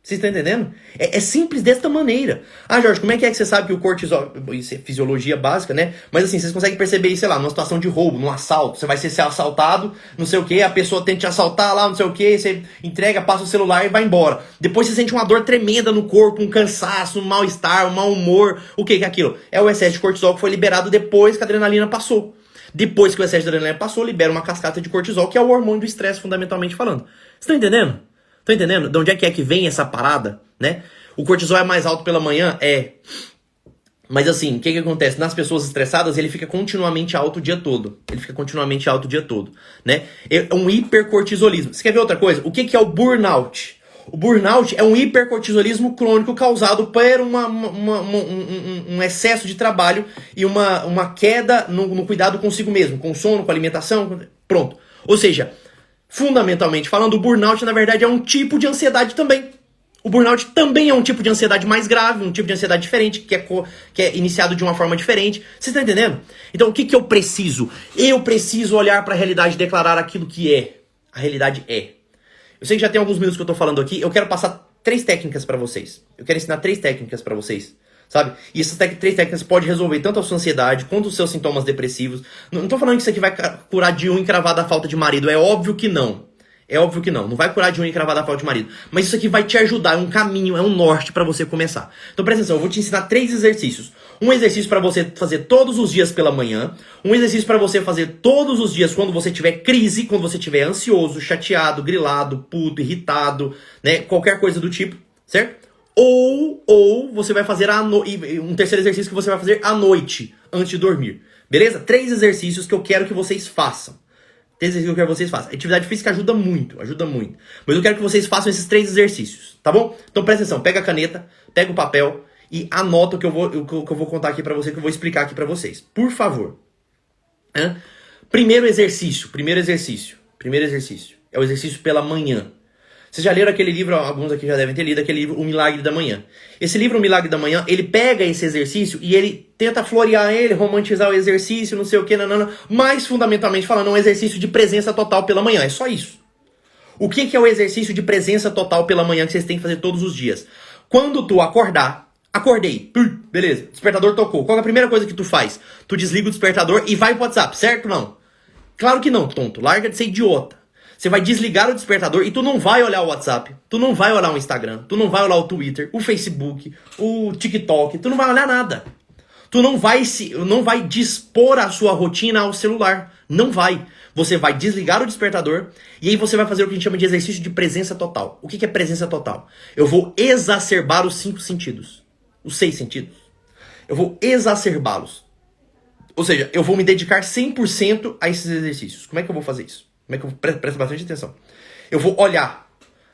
Vocês estão entendendo? É simples desta maneira. Jorge, como é que você sabe que o cortisol... Isso é fisiologia básica, né? Mas assim, vocês conseguem perceber isso, sei lá, numa situação de roubo, num assalto. Você vai ser assaltado, não sei o que, a pessoa tenta te assaltar lá, não sei o que, você entrega, passa o celular e vai embora. Depois você sente uma dor tremenda no corpo, um cansaço, um mal-estar, um mau humor. O que é aquilo? É o excesso de cortisol que foi liberado depois que a adrenalina passou. Depois que o excesso de adrenalina passou, libera uma cascata de cortisol, que é o hormônio do estresse, fundamentalmente falando. Vocês estão entendendo? Estão entendendo? De onde é que vem essa parada, né? O cortisol é mais alto pela manhã? É. Mas assim, o que acontece? Nas pessoas estressadas, ele fica continuamente alto o dia todo. Né? É um hipercortisolismo. Você quer ver outra coisa? O que é o burnout? O burnout é um hipercortisolismo crônico causado por um excesso de trabalho e uma queda no cuidado consigo mesmo, com sono, com alimentação, pronto. Ou seja, fundamentalmente falando, o burnout na verdade é um tipo de ansiedade também. O burnout também é um tipo de ansiedade mais grave, um tipo de ansiedade diferente, que é iniciado de uma forma diferente. Você está entendendo? Então o que eu preciso? Eu preciso olhar para a realidade e declarar aquilo que é. A realidade é. Eu sei que já tem alguns minutos que eu tô falando aqui. Eu quero passar 3 técnicas pra vocês. Eu quero ensinar 3 técnicas pra vocês. Sabe? E essas 3 técnicas podem resolver tanto a sua ansiedade quanto os seus sintomas depressivos. Não tô falando que isso aqui vai curar de unha encravada a falta de marido. É óbvio que não. Não vai curar de unha encravada a falta de marido. Mas isso aqui vai te ajudar. É um caminho, é um norte pra você começar. Então presta atenção, eu vou te ensinar 3 exercícios. Um exercício pra você fazer todos os dias pela manhã. Um exercício pra você fazer todos os dias quando você tiver crise, quando você estiver ansioso, chateado, grilado, puto, irritado, né? Qualquer coisa do tipo, certo? Ou você vai fazer um terceiro exercício que você vai fazer à noite, antes de dormir. Beleza? 3 exercícios que eu quero que vocês façam. 3 exercícios que eu quero que vocês façam. A atividade física ajuda muito. Mas eu quero que vocês façam esses 3 exercícios, tá bom? Então presta atenção, pega a caneta, pega o papel e anota o que eu vou contar aqui pra você, que eu vou explicar aqui pra vocês. Por favor. Primeiro exercício. É o exercício pela manhã. Vocês já leram aquele livro, alguns aqui já devem ter lido, aquele livro O Milagre da Manhã. Esse livro, O Milagre da Manhã, ele pega esse exercício e ele tenta florear ele, romantizar o exercício, não sei o que, nanana, mas fundamentalmente falando, é um exercício de presença total pela manhã, é só isso. O que é o exercício de presença total pela manhã que vocês têm que fazer todos os dias? Quando tu acordar, acordei, beleza, despertador tocou, qual é a primeira coisa que tu faz? Tu desliga o despertador e vai pro WhatsApp, certo ou não? Claro que não, tonto, larga de ser idiota. Você vai desligar o despertador e tu não vai olhar o WhatsApp, tu não vai olhar o Instagram, tu não vai olhar o Twitter, o Facebook, o TikTok, tu não vai olhar nada. Tu não vai dispor a sua rotina ao celular. Não vai. Você vai desligar o despertador e aí você vai fazer o que a gente chama de exercício de presença total. O que é presença total? Eu vou exacerbar os 5 sentidos. Os 6 sentidos. Eu vou exacerbá-los. Ou seja, eu vou me dedicar 100% a esses exercícios. Como é que eu vou fazer isso? Como é que eu presto bastante atenção? Eu vou olhar.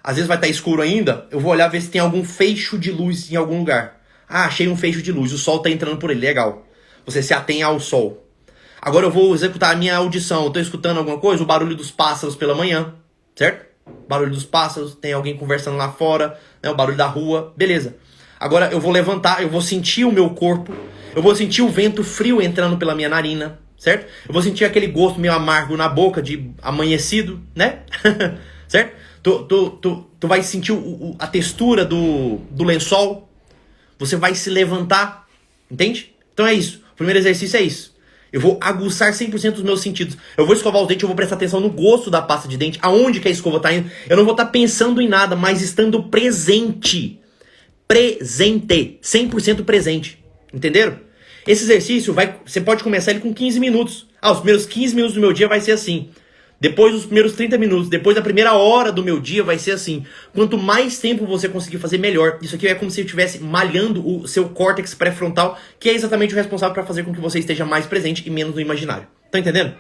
Às vezes vai estar escuro ainda. Eu vou olhar ver se tem algum feixe de luz em algum lugar. Ah, achei um feixe de luz. O sol está entrando por ele. Legal. Você se atém ao sol. Agora eu vou executar a minha audição. Eu estou escutando alguma coisa? O barulho dos pássaros pela manhã. Certo? Barulho dos pássaros. Tem alguém conversando lá fora. Né? O barulho da rua. Beleza. Agora eu vou levantar. Eu vou sentir o meu corpo. Eu vou sentir o vento frio entrando pela minha narina. Certo? Eu vou sentir aquele gosto meio amargo na boca de amanhecido, né? Certo? Tu vai sentir a textura do lençol. Você vai se levantar. Entende? Então é isso. O primeiro exercício é isso. Eu vou aguçar 100% dos meus sentidos. Eu vou escovar os dentes, eu vou prestar atenção no gosto da pasta de dente, aonde que a escova tá indo. Eu não vou estar pensando em nada, mas estando presente. Presente. 100% presente. Entenderam? Esse exercício, você pode começar ele com 15 minutos. Os primeiros 15 minutos do meu dia vai ser assim. Depois os primeiros 30 minutos, depois da primeira hora do meu dia vai ser assim. Quanto mais tempo você conseguir fazer, melhor. Isso aqui é como se eu estivesse malhando o seu córtex pré-frontal, que é exatamente o responsável para fazer com que você esteja mais presente e menos no imaginário. Tá entendendo?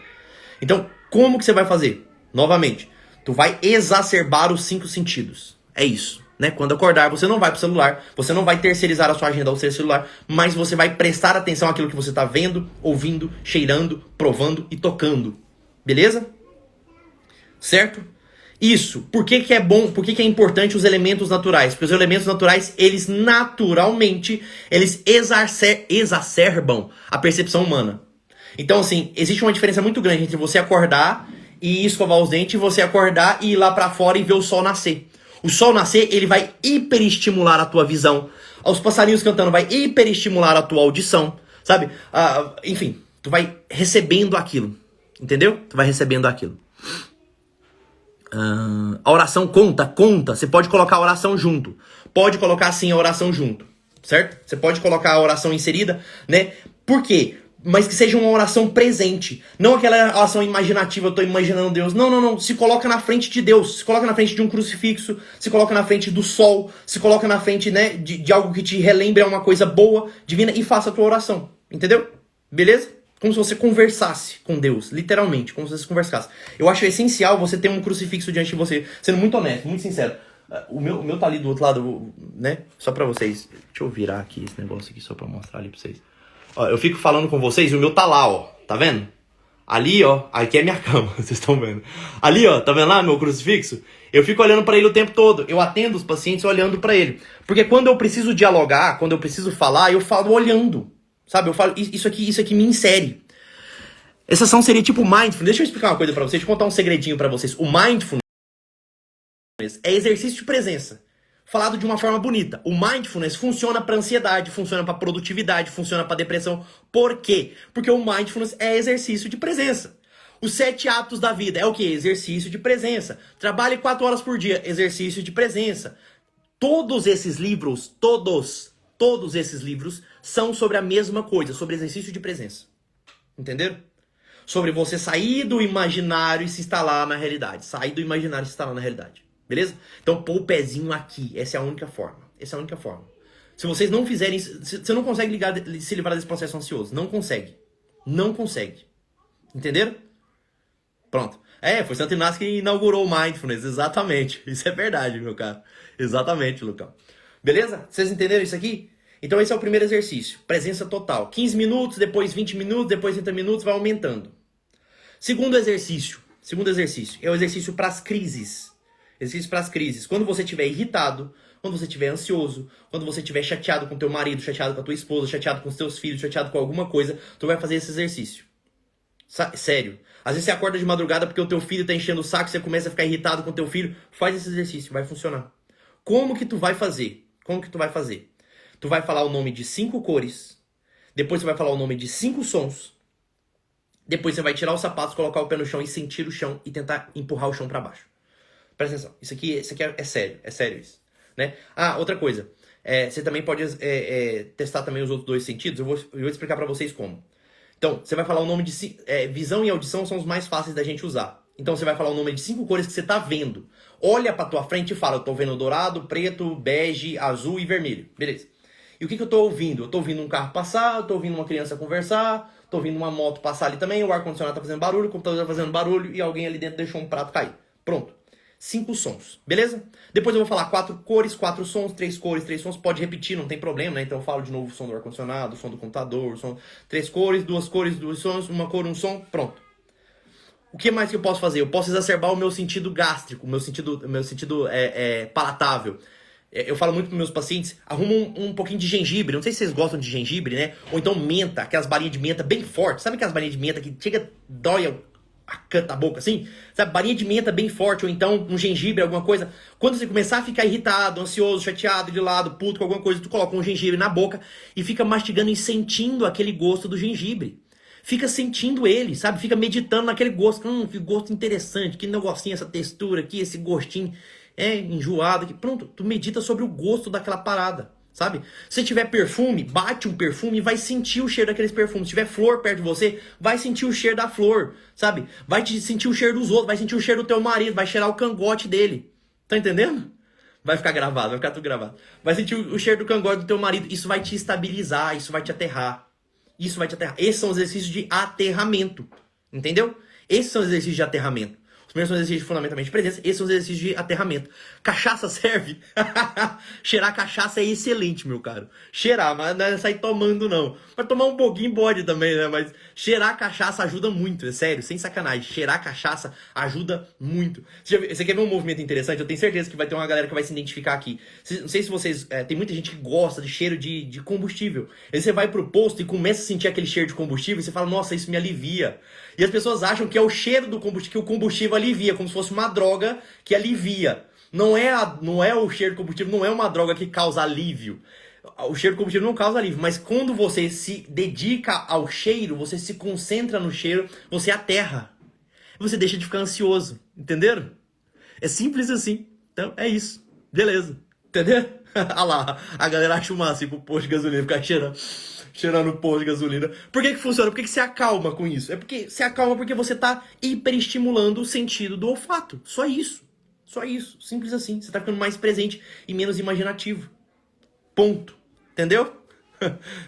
Então, como que você vai fazer? Novamente, tu vai exacerbar os 5 sentidos. É isso. Né? Quando acordar, você não vai pro celular, você não vai terceirizar a sua agenda ao seu celular, mas você vai prestar atenção àquilo que você está vendo, ouvindo, cheirando, provando e tocando. Beleza? Certo? Isso. Por que é bom, por que é importante os elementos naturais? Porque os elementos naturais, eles naturalmente, eles exacerbam a percepção humana. Então, assim, existe uma diferença muito grande entre você acordar e escovar os dentes, e você acordar e ir lá pra fora e ver o sol nascer. O sol nascer, ele vai hiperestimular a tua visão. Os passarinhos cantando vai hiperestimular a tua audição, sabe? Enfim, tu vai recebendo aquilo, entendeu? Tu vai recebendo aquilo. A oração conta. Você pode colocar a oração junto. Pode colocar sim a oração junto, certo? Você pode colocar a oração inserida, né? Por quê? Mas que seja uma oração presente. Não aquela oração imaginativa, eu tô imaginando Deus. Não. Se coloca na frente de Deus. Se coloca na frente de um crucifixo. Se coloca na frente do sol. Se coloca na frente, né, de algo que te relembre uma coisa boa, divina, e faça a tua oração. Entendeu? Beleza? Como se você conversasse com Deus. Literalmente, como se você conversasse. Eu acho essencial você ter um crucifixo diante de você. Sendo muito honesto, muito sincero. O meu tá ali do outro lado, né? Só pra vocês. Deixa eu virar aqui esse negócio aqui só pra mostrar ali pra vocês. Ó, eu fico falando com vocês e o meu tá lá, ó. Tá vendo? Ali, ó. Aqui é minha cama, vocês estão vendo. Ali, ó. Tá vendo lá meu crucifixo? Eu fico olhando pra ele o tempo todo. Eu atendo os pacientes olhando pra ele. Porque quando eu preciso dialogar, quando eu preciso falar, eu falo olhando. Sabe? Eu falo, isso aqui me insere. Essa ação seria tipo mindfulness. Deixa eu explicar uma coisa pra vocês. Deixa eu contar um segredinho pra vocês. O mindfulness é exercício de presença. Falado de uma forma bonita. O mindfulness funciona para ansiedade, funciona para produtividade, funciona para depressão. Por quê? Porque o mindfulness é exercício de presença. Os 7 hábitos da vida é o quê? Exercício de presença. Trabalhe 4 horas por dia, exercício de presença. Todos esses livros, todos esses livros são sobre a mesma coisa, sobre exercício de presença. Entenderam? Sobre você sair do imaginário e se instalar na realidade. Sair do imaginário e se instalar na realidade. Beleza? Então, pôr o pezinho aqui. Essa é a única forma. Essa é a única forma. Se vocês não fizerem isso, você não consegue se livrar desse processo ansioso. Não consegue. Não consegue. Entenderam? Pronto. Foi Santo Inácio que inaugurou o Mindfulness. Exatamente. Isso é verdade, meu cara. Exatamente, Lucão. Beleza? Vocês entenderam isso aqui? Então, esse é o primeiro exercício. Presença total. 15 minutos, depois 20 minutos, depois 30 minutos, vai aumentando. Segundo exercício é o exercício para as crises. Exercício para as crises. Quando você estiver irritado, quando você estiver ansioso, quando você estiver chateado com teu marido, chateado com a tua esposa, chateado com os teus filhos, chateado com alguma coisa, tu vai fazer esse exercício. Sério. Às vezes você acorda de madrugada porque o teu filho tá enchendo o saco, você começa a ficar irritado com o teu filho. Faz esse exercício, vai funcionar. Como que tu vai fazer? Como que tu vai fazer? Tu vai falar o nome de 5 cores, depois você vai falar o nome de 5 sons, depois você vai tirar os sapatos, colocar o pé no chão e sentir o chão e tentar empurrar o chão para baixo. Presta atenção, isso aqui é sério isso. Né? Ah, outra coisa, você também pode testar também os outros 2 sentidos, eu vou explicar para vocês como. Então, você vai falar o nome de... visão e audição são os mais fáceis da gente usar. Então, você vai falar o nome de 5 cores que você tá vendo. Olha pra tua frente e fala, eu tô vendo dourado, preto, bege, azul e vermelho. Beleza. E o que eu tô ouvindo? Eu tô ouvindo um carro passar, eu tô ouvindo uma criança conversar, tô ouvindo uma moto passar ali também, o ar-condicionado tá fazendo barulho, o computador tá fazendo barulho e alguém ali dentro deixou um prato cair. Pronto. 5 sons, beleza? Depois eu vou falar 4 cores, 4 sons, 3 cores, 3 sons. Pode repetir, não tem problema, né? Então eu falo de novo o som do ar-condicionado, o som do computador, o som... 3 cores, 2 cores, 2 sons, 1 cor, 1 som, pronto. O que mais que eu posso fazer? Eu posso exacerbar o meu sentido gástrico, o meu sentido palatável. Eu falo muito para meus pacientes, arruma um pouquinho de gengibre. Não sei se vocês gostam de gengibre, né? Ou então menta, aquelas balinhas de menta bem fortes. Sabe aquelas balinhas de menta que chega, dói canta a boca assim? Sabe, balinha de menta bem forte, ou então um gengibre, alguma coisa. Quando você começar a ficar irritado, ansioso, chateado, de lado, puto com alguma coisa, tu coloca um gengibre na boca e fica mastigando e sentindo aquele gosto do gengibre. Fica sentindo ele, sabe? Fica meditando naquele gosto. Que gosto interessante, que negocinho, essa textura aqui, esse gostinho enjoado aqui. Pronto, tu medita sobre o gosto daquela parada, sabe? Se tiver perfume, bate um perfume e vai sentir o cheiro daqueles perfumes. Se tiver flor perto de você, vai sentir o cheiro da flor, sabe? Vai sentir o cheiro dos outros, vai sentir o cheiro do teu marido, vai cheirar o cangote dele. Tá entendendo? Vai ficar gravado, vai ficar tudo gravado. Vai sentir o cheiro do cangote do teu marido. Isso vai te estabilizar, isso vai te aterrar. Isso vai te aterrar. Esses são os exercícios de aterramento. Entendeu? Esses são os exercícios de aterramento. Os primeiros são exercícios fundamentalmente de presença. Esses são os exercícios de aterramento. Cachaça serve? Cheirar cachaça é excelente, meu caro. Cheirar, mas não é sair tomando, não. Mas tomar um pouquinho pode também, né? Mas cheirar cachaça ajuda muito, é sério, sem sacanagem. Cheirar cachaça ajuda muito. Você quer ver um movimento interessante? Eu tenho certeza que vai ter uma galera que vai se identificar aqui. Não sei se vocês... tem muita gente que gosta de cheiro de combustível. Aí você vai pro posto e começa a sentir aquele cheiro de combustível e você fala, nossa, isso me alivia. E as pessoas acham que é o cheiro do combustível, que o combustível alivia, como se fosse uma droga que alivia. Não é o cheiro do combustível, não é uma droga que causa alívio. O cheiro do combustível não causa alívio, mas quando você se dedica ao cheiro, você se concentra no cheiro, você aterra. Você deixa de ficar ansioso, entenderam? É simples assim. Então, é isso. Beleza. Entendeu? Olha lá, a galera acha o máximo pro posto de gasolina ficar cheirando o posto de gasolina. Por que funciona? Por que você acalma com isso? É porque você acalma porque você tá hiperestimulando o sentido do olfato. Só isso. Só isso. Simples assim. Você tá ficando mais presente e menos imaginativo. Ponto. Entendeu?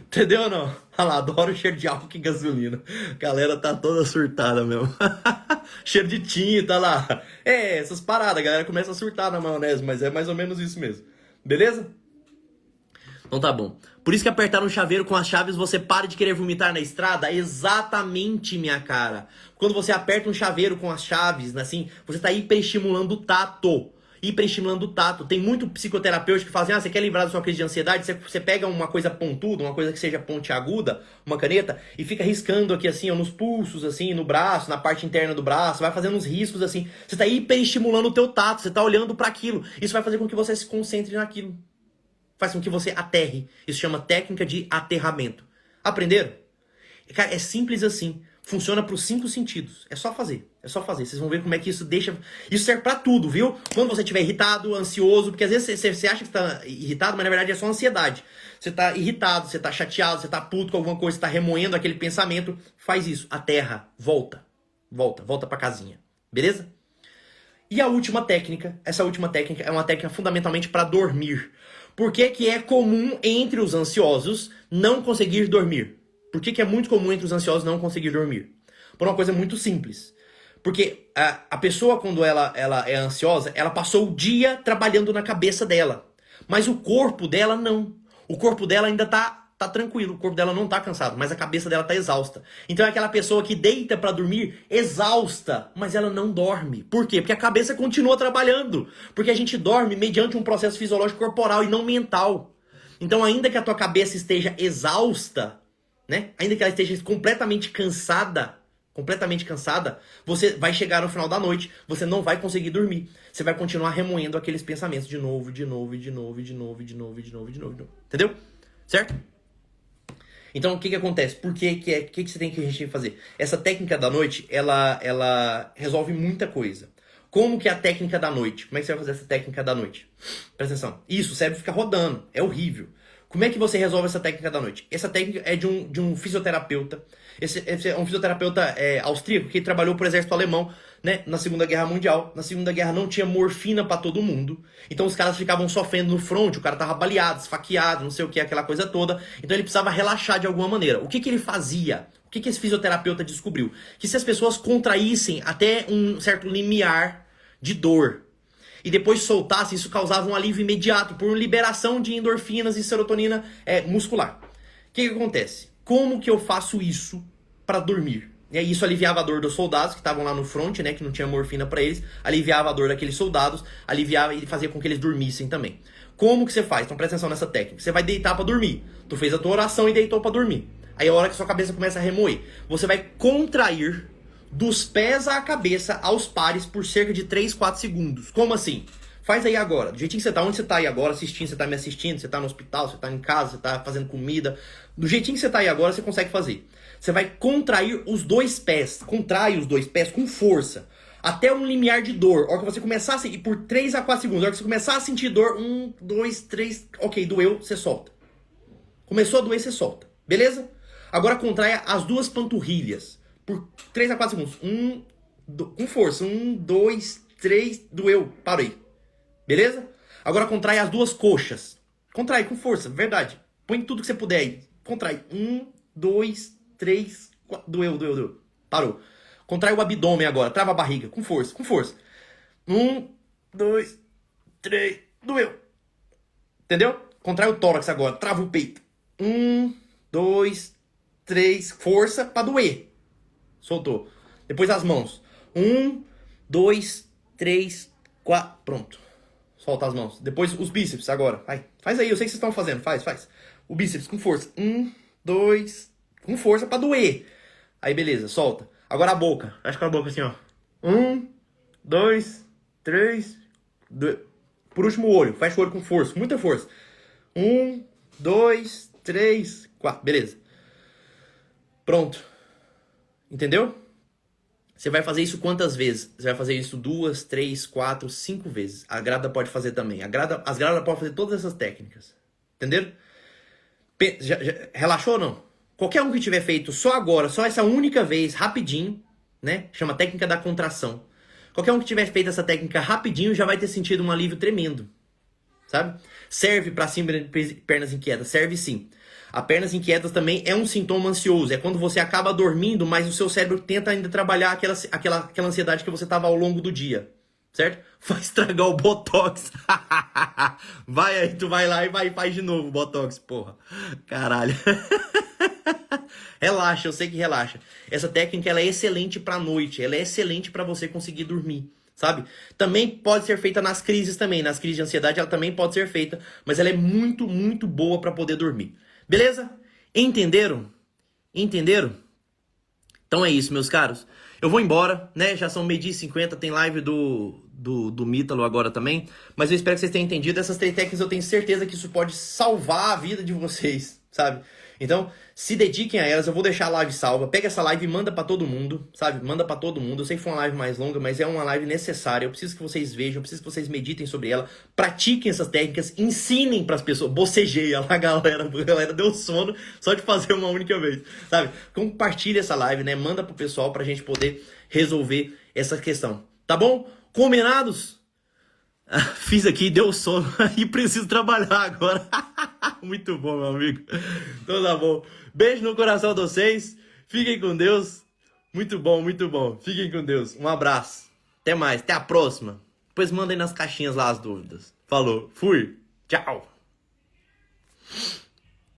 Entendeu ou não? Olha lá, adoro o cheiro de álcool e gasolina. A galera tá toda surtada mesmo. Cheiro de tinta, lá. Essas paradas. A galera começa a surtar na maionese, mas é mais ou menos isso mesmo. Beleza? Então tá bom. Por isso que apertar um chaveiro com as chaves você para de querer vomitar na estrada? Exatamente, minha cara. Quando você aperta um chaveiro com as chaves, assim, você tá hiperestimulando o tato. Hiperestimulando o tato. Tem muito psicoterapeuta que fala assim, você quer livrar da sua crise de ansiedade? Você pega uma coisa pontuda, uma coisa que seja pontiaguda, uma caneta, e fica riscando aqui assim, ó, nos pulsos, assim, no braço, na parte interna do braço, vai fazendo uns riscos assim. Você tá hiperestimulando o teu tato, você tá olhando para aquilo. Isso vai fazer com que você se concentre naquilo. Faz com que você aterre. Isso chama técnica de aterramento. Aprenderam? Cara, é simples assim. Funciona para os 5 sentidos. É só fazer. É só fazer. Vocês vão ver como é que isso deixa... Isso serve para tudo, viu? Quando você estiver irritado, ansioso, porque às vezes você acha que está irritado, mas na verdade é só ansiedade. Você está irritado, você está chateado, você está puto com alguma coisa, você está remoendo aquele pensamento. Faz isso. Aterra. Volta. Volta para casinha. Beleza? E a última técnica, essa última técnica é uma técnica fundamentalmente para dormir. Por que é comum entre os ansiosos não conseguir dormir? Por que é muito comum entre os ansiosos não conseguir dormir? Por uma coisa muito simples. Porque a pessoa, quando ela é ansiosa, ela passou o dia trabalhando na cabeça dela. Mas o corpo dela não. O corpo dela ainda está tá tranquilo, o corpo dela não tá cansado, mas a cabeça dela tá exausta. Então é aquela pessoa que deita pra dormir exausta, mas ela não dorme. Por quê? Porque a cabeça continua trabalhando. Porque a gente dorme mediante um processo fisiológico corporal e não mental. Então ainda que a tua cabeça esteja exausta, né? Ainda que ela esteja completamente cansada, você vai chegar no final da noite, você não vai conseguir dormir. Você vai continuar remoendo aqueles pensamentos de novo. Entendeu? Certo? Então, o que acontece? Por que você tem que fazer? Essa técnica da noite, ela resolve muita coisa. Como que é a técnica da noite? Como é que você vai fazer essa técnica da noite? Presta atenção. Isso, o cérebro fica rodando. É horrível. Como é que você resolve essa técnica da noite? Essa técnica é de um fisioterapeuta. Esse é um fisioterapeuta austríaco que trabalhou pro exército alemão, né, na Segunda Guerra Mundial. Na Segunda Guerra não tinha morfina pra todo mundo. Então os caras ficavam sofrendo no front, o cara tava baleado, esfaqueado, não sei o que, aquela coisa toda. Então ele precisava relaxar de alguma maneira. O que ele fazia? O que esse fisioterapeuta descobriu? Que se as pessoas contraíssem até um certo limiar de dor e depois soltassem, isso causava um alívio imediato por liberação de endorfinas e serotonina muscular. O que acontece? Como que eu faço isso para dormir? E aí isso aliviava a dor dos soldados que estavam lá no front, né, que não tinha morfina para eles, aliviava a dor daqueles soldados, aliviava e fazia com que eles dormissem também. Como que você faz? Então presta atenção nessa técnica. Você vai deitar para dormir. Tu fez a tua oração e deitou para dormir. Aí a hora que a sua cabeça começa a remoer, você vai contrair dos pés à cabeça aos pares por cerca de 3, 4 segundos. Como assim? Faz aí agora, do jeitinho que você tá, onde você tá aí agora assistindo, você tá me assistindo, você tá no hospital, você tá em casa, você tá fazendo comida. Do jeitinho que você tá aí agora, você consegue fazer. Você vai contrair os dois pés, contrai os dois pés com força, até um limiar de dor. A hora que você começar a sentir, por 3 a 4 segundos, a hora que você começar a sentir dor, 1, 2, 3, ok, doeu, você solta. Começou a doer, você solta. Beleza? Agora contraia as duas panturrilhas, por 3 a 4 segundos. Com força, 1, 2, 3, doeu, parei. Beleza? Agora contrai as duas coxas. Contrai com força, verdade. Põe tudo que você puder aí. Contrai. 1, 2, 3, 4. Doeu. Parou. Contrai o abdômen agora. Trava a barriga. Com força. 1, 2, 3. Doeu. Entendeu? Contrai o tórax agora. Trava o peito. 1, 2, 3. Força pra doer. Soltou. Depois as mãos. 1, 2, 3, 4. Pronto. Solta as mãos. Depois os bíceps agora. Vai. Faz aí, eu sei que vocês estão fazendo. Faz. O bíceps com força. 1, 2. Com força pra doer. Aí beleza, solta. Agora a boca. Fecha com a boca assim, ó. 1, 2, 3. Por último o olho. Fecha o olho com força. Muita força. 1, 2, 3, 4. Beleza. Pronto. Entendeu? Você vai fazer isso quantas vezes? Você vai fazer isso 2, 3, 4, 5 vezes. A grada pode fazer também. As gradas podem fazer todas essas técnicas. Entenderam? Relaxou ou não? Qualquer um que tiver feito só agora, só essa única vez, rapidinho, né? Chama técnica da contração. Qualquer um que tiver feito essa técnica rapidinho já vai ter sentido um alívio tremendo. Sabe? Serve para síndrome de pernas inquietas? Serve sim. A pernas inquietas também é um sintoma ansioso. É quando você acaba dormindo, mas o seu cérebro tenta ainda trabalhar aquela ansiedade que você estava ao longo do dia. Certo? Vai estragar o Botox. Vai aí, tu vai lá e faz de novo o Botox, porra. Caralho. Relaxa, eu sei que relaxa. Essa técnica ela é excelente pra noite. Ela é excelente pra você conseguir dormir. Sabe? Também pode ser feita nas crises também. Nas crises de ansiedade ela também pode ser feita. Mas ela é muito, muito boa pra poder dormir. Beleza? Entenderam? Então é isso, meus caros. Eu vou embora, né? Já são 12h50, tem live do Mítalo agora também. Mas eu espero que vocês tenham entendido. Essas 3 técnicas eu tenho certeza que isso pode salvar a vida de vocês, sabe? Então, se dediquem a elas. Eu vou deixar a live salva. Pega essa live e manda pra todo mundo, sabe? Manda pra todo mundo. Eu sei que foi uma live mais longa, mas é uma live necessária. Eu preciso que vocês vejam, eu preciso que vocês meditem sobre ela. Pratiquem essas técnicas, ensinem pras pessoas. Bocejeia lá, galera. A galera deu sono só de fazer uma única vez, sabe? Compartilha essa live, né? Manda pro pessoal pra gente poder resolver essa questão. Tá bom? Combinados? Fiz aqui, deu sono e preciso trabalhar agora. Muito bom, meu amigo. Então tá bom. Beijo no coração de vocês. Fiquem com Deus. Muito bom, muito bom. Fiquem com Deus. Um abraço. Até mais. Até a próxima. Depois mandem nas caixinhas lá as dúvidas. Falou. Fui. Tchau.